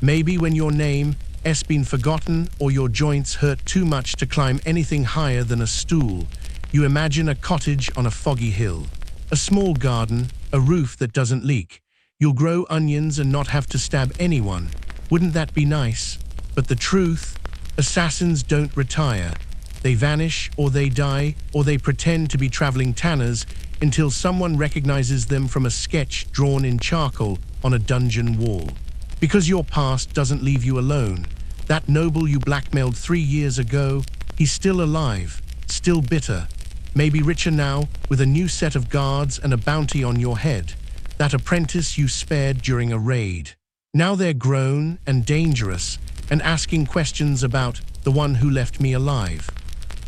Maybe when your name has been forgotten or your joints hurt too much to climb anything higher than a stool. You imagine a cottage on a foggy hill. A small garden, a roof that doesn't leak. You'll grow onions and not have to stab anyone. Wouldn't that be nice? But the truth, assassins don't retire. They vanish, or they die, or they pretend to be traveling tanners until someone recognizes them from a sketch drawn in charcoal on a dungeon wall. Because your past doesn't leave you alone. That noble you blackmailed 3 years ago, he's still alive, still bitter. Maybe richer now, with a new set of guards and a bounty on your head. that apprentice you spared during a raid. Now they're grown and dangerous and asking questions about the one who left me alive.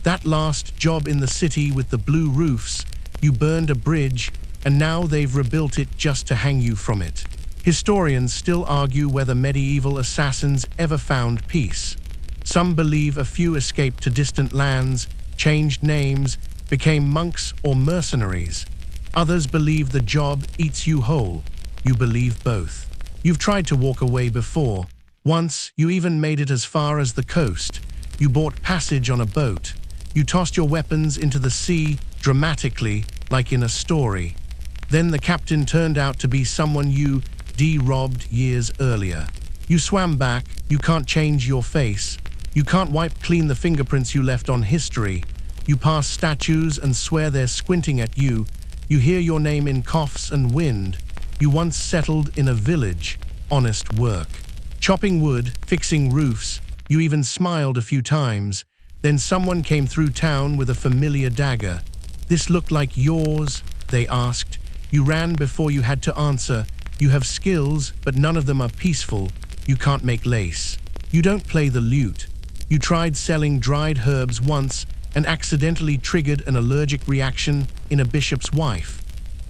That last job in the city with the blue roofs, you burned a bridge and now they've rebuilt it just to hang you from it. Historians still argue whether medieval assassins ever found peace. Some believe a few escaped to distant lands, changed names, became monks or mercenaries. Others believe the job eats you whole. You believe both. You've tried to walk away before. Once, you even made it as far as the coast. You bought passage on a boat. You tossed your weapons into the sea, dramatically, like in a story. Then the captain turned out to be someone you de-robbed years earlier. You swam back. You can't change your face. You can't wipe clean the fingerprints you left on history. You pass statues and swear they're squinting at you. You hear your name in coughs and wind. You once settled in a village. Honest work. Chopping wood, fixing roofs. You even smiled a few times. Then someone came through town with a familiar dagger. "This looked like yours?" they asked. You ran before you had to answer. You have skills, but none of them are peaceful. You can't make lace. You don't play the lute. You tried selling dried herbs once and accidentally triggered an allergic reaction in a bishop's wife.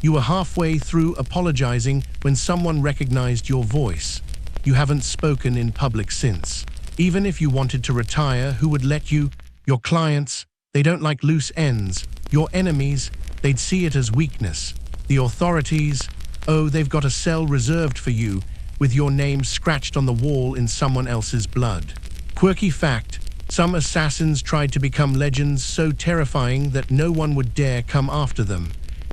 You were halfway through apologizing when someone recognized your voice. You haven't spoken in public since. Even if you wanted to retire, who would let you? Your clients, they don't like loose ends. Your enemies, they'd see it as weakness. The authorities, oh, they've got a cell reserved for you with your name scratched on the wall in someone else's blood. Quirky fact, some assassins tried to become legends so terrifying that no one would dare come after them.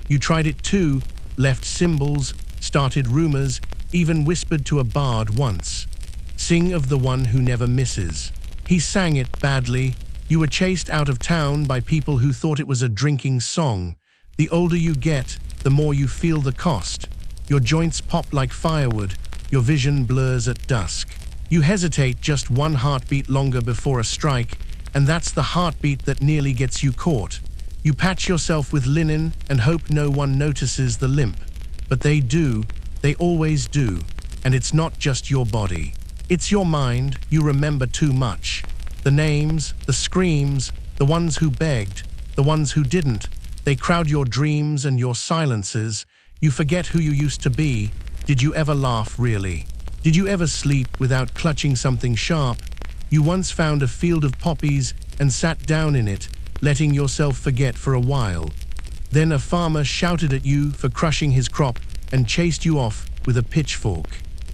You tried it too, left symbols, started rumors, even whispered to a bard once. Sing of the one who never misses. He sang it badly. You were chased out of town by people who thought it was a drinking song. The older you get, the more you feel the cost. Your joints pop like firewood. Your vision blurs at dusk. You hesitate just one heartbeat longer before a strike, and that's the heartbeat that nearly gets you caught. You patch yourself with linen and hope no one notices the limp. But they do, they always do, and it's not just your body. It's your mind. You remember too much. The names, the screams, the ones who begged, the ones who didn't. They crowd your dreams and your silences. You forget who you used to be. Did you ever laugh, really? Did you ever sleep without clutching something sharp? You once found a field of poppies and sat down in it, letting yourself forget for a while. Then a farmer shouted at you for crushing his crop and chased you off with a pitchfork.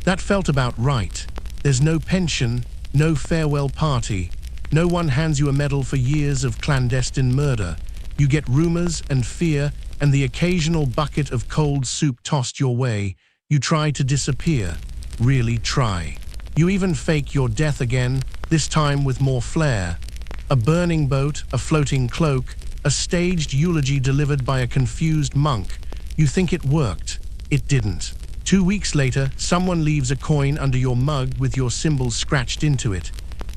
That felt about right. There's no pension, no farewell party. No one hands you a medal for years of clandestine murder. You get rumors and fear and the occasional bucket of cold soup tossed your way. You try to disappear. Really try. You even fake your death again, this time with more flair. A burning boat, a floating cloak, a staged eulogy delivered by a confused monk. You think it worked. It didn't. 2 weeks later, someone leaves a coin under your mug with your symbols scratched into it.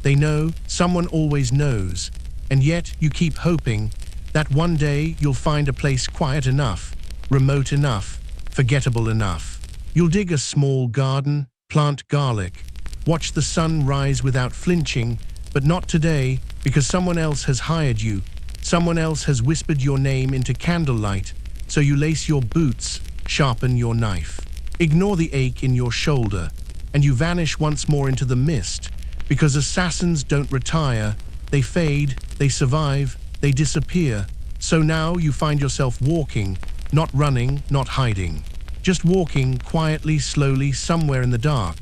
They know, someone always knows, and yet you keep hoping that one day you'll find a place quiet enough, remote enough, forgettable enough. You'll dig a small garden, plant garlic, watch the sun rise without flinching, but not today, because someone else has hired you. Someone else has whispered your name into candlelight, so you lace your boots, sharpen your knife. Ignore the ache in your shoulder, and you vanish once more into the mist, because assassins don't retire, they fade, they survive, they disappear. So now you find yourself walking, not running, not hiding. Just walking quietly, slowly, somewhere in the dark.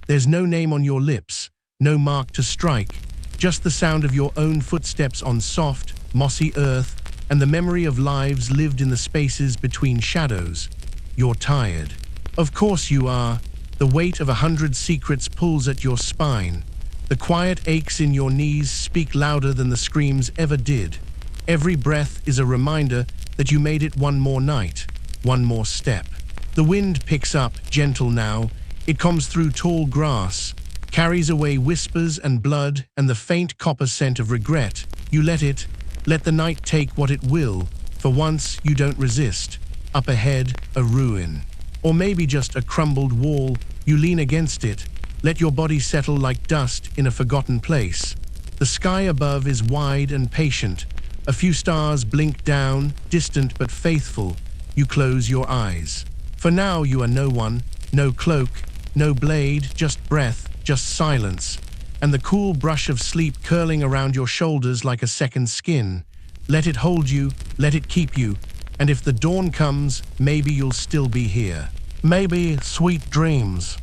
There's no name on your lips, no mark to strike, just the sound of your own footsteps on soft, mossy earth and the memory of lives lived in the spaces between shadows. You're tired. Of course you are. The weight of 100 secrets pulls at your spine. The quiet aches in your knees speak louder than the screams ever did. Every breath is a reminder that you made it one more night, one more step. The wind picks up, gentle now. It comes through tall grass, carries away whispers and blood and the faint copper scent of regret. You let the night take what it will. For once, you don't resist. Up ahead, a ruin. Or maybe just a crumbled wall, you lean against it, let your body settle like dust in a forgotten place. The sky above is wide and patient. A few stars blink down, distant but faithful. You close your eyes. For now you are no one, no cloak, no blade, just breath, just silence, and the cool brush of sleep curling around your shoulders like a second skin. Let it hold you, let it keep you, and if the dawn comes, maybe you'll still be here. Maybe sweet dreams.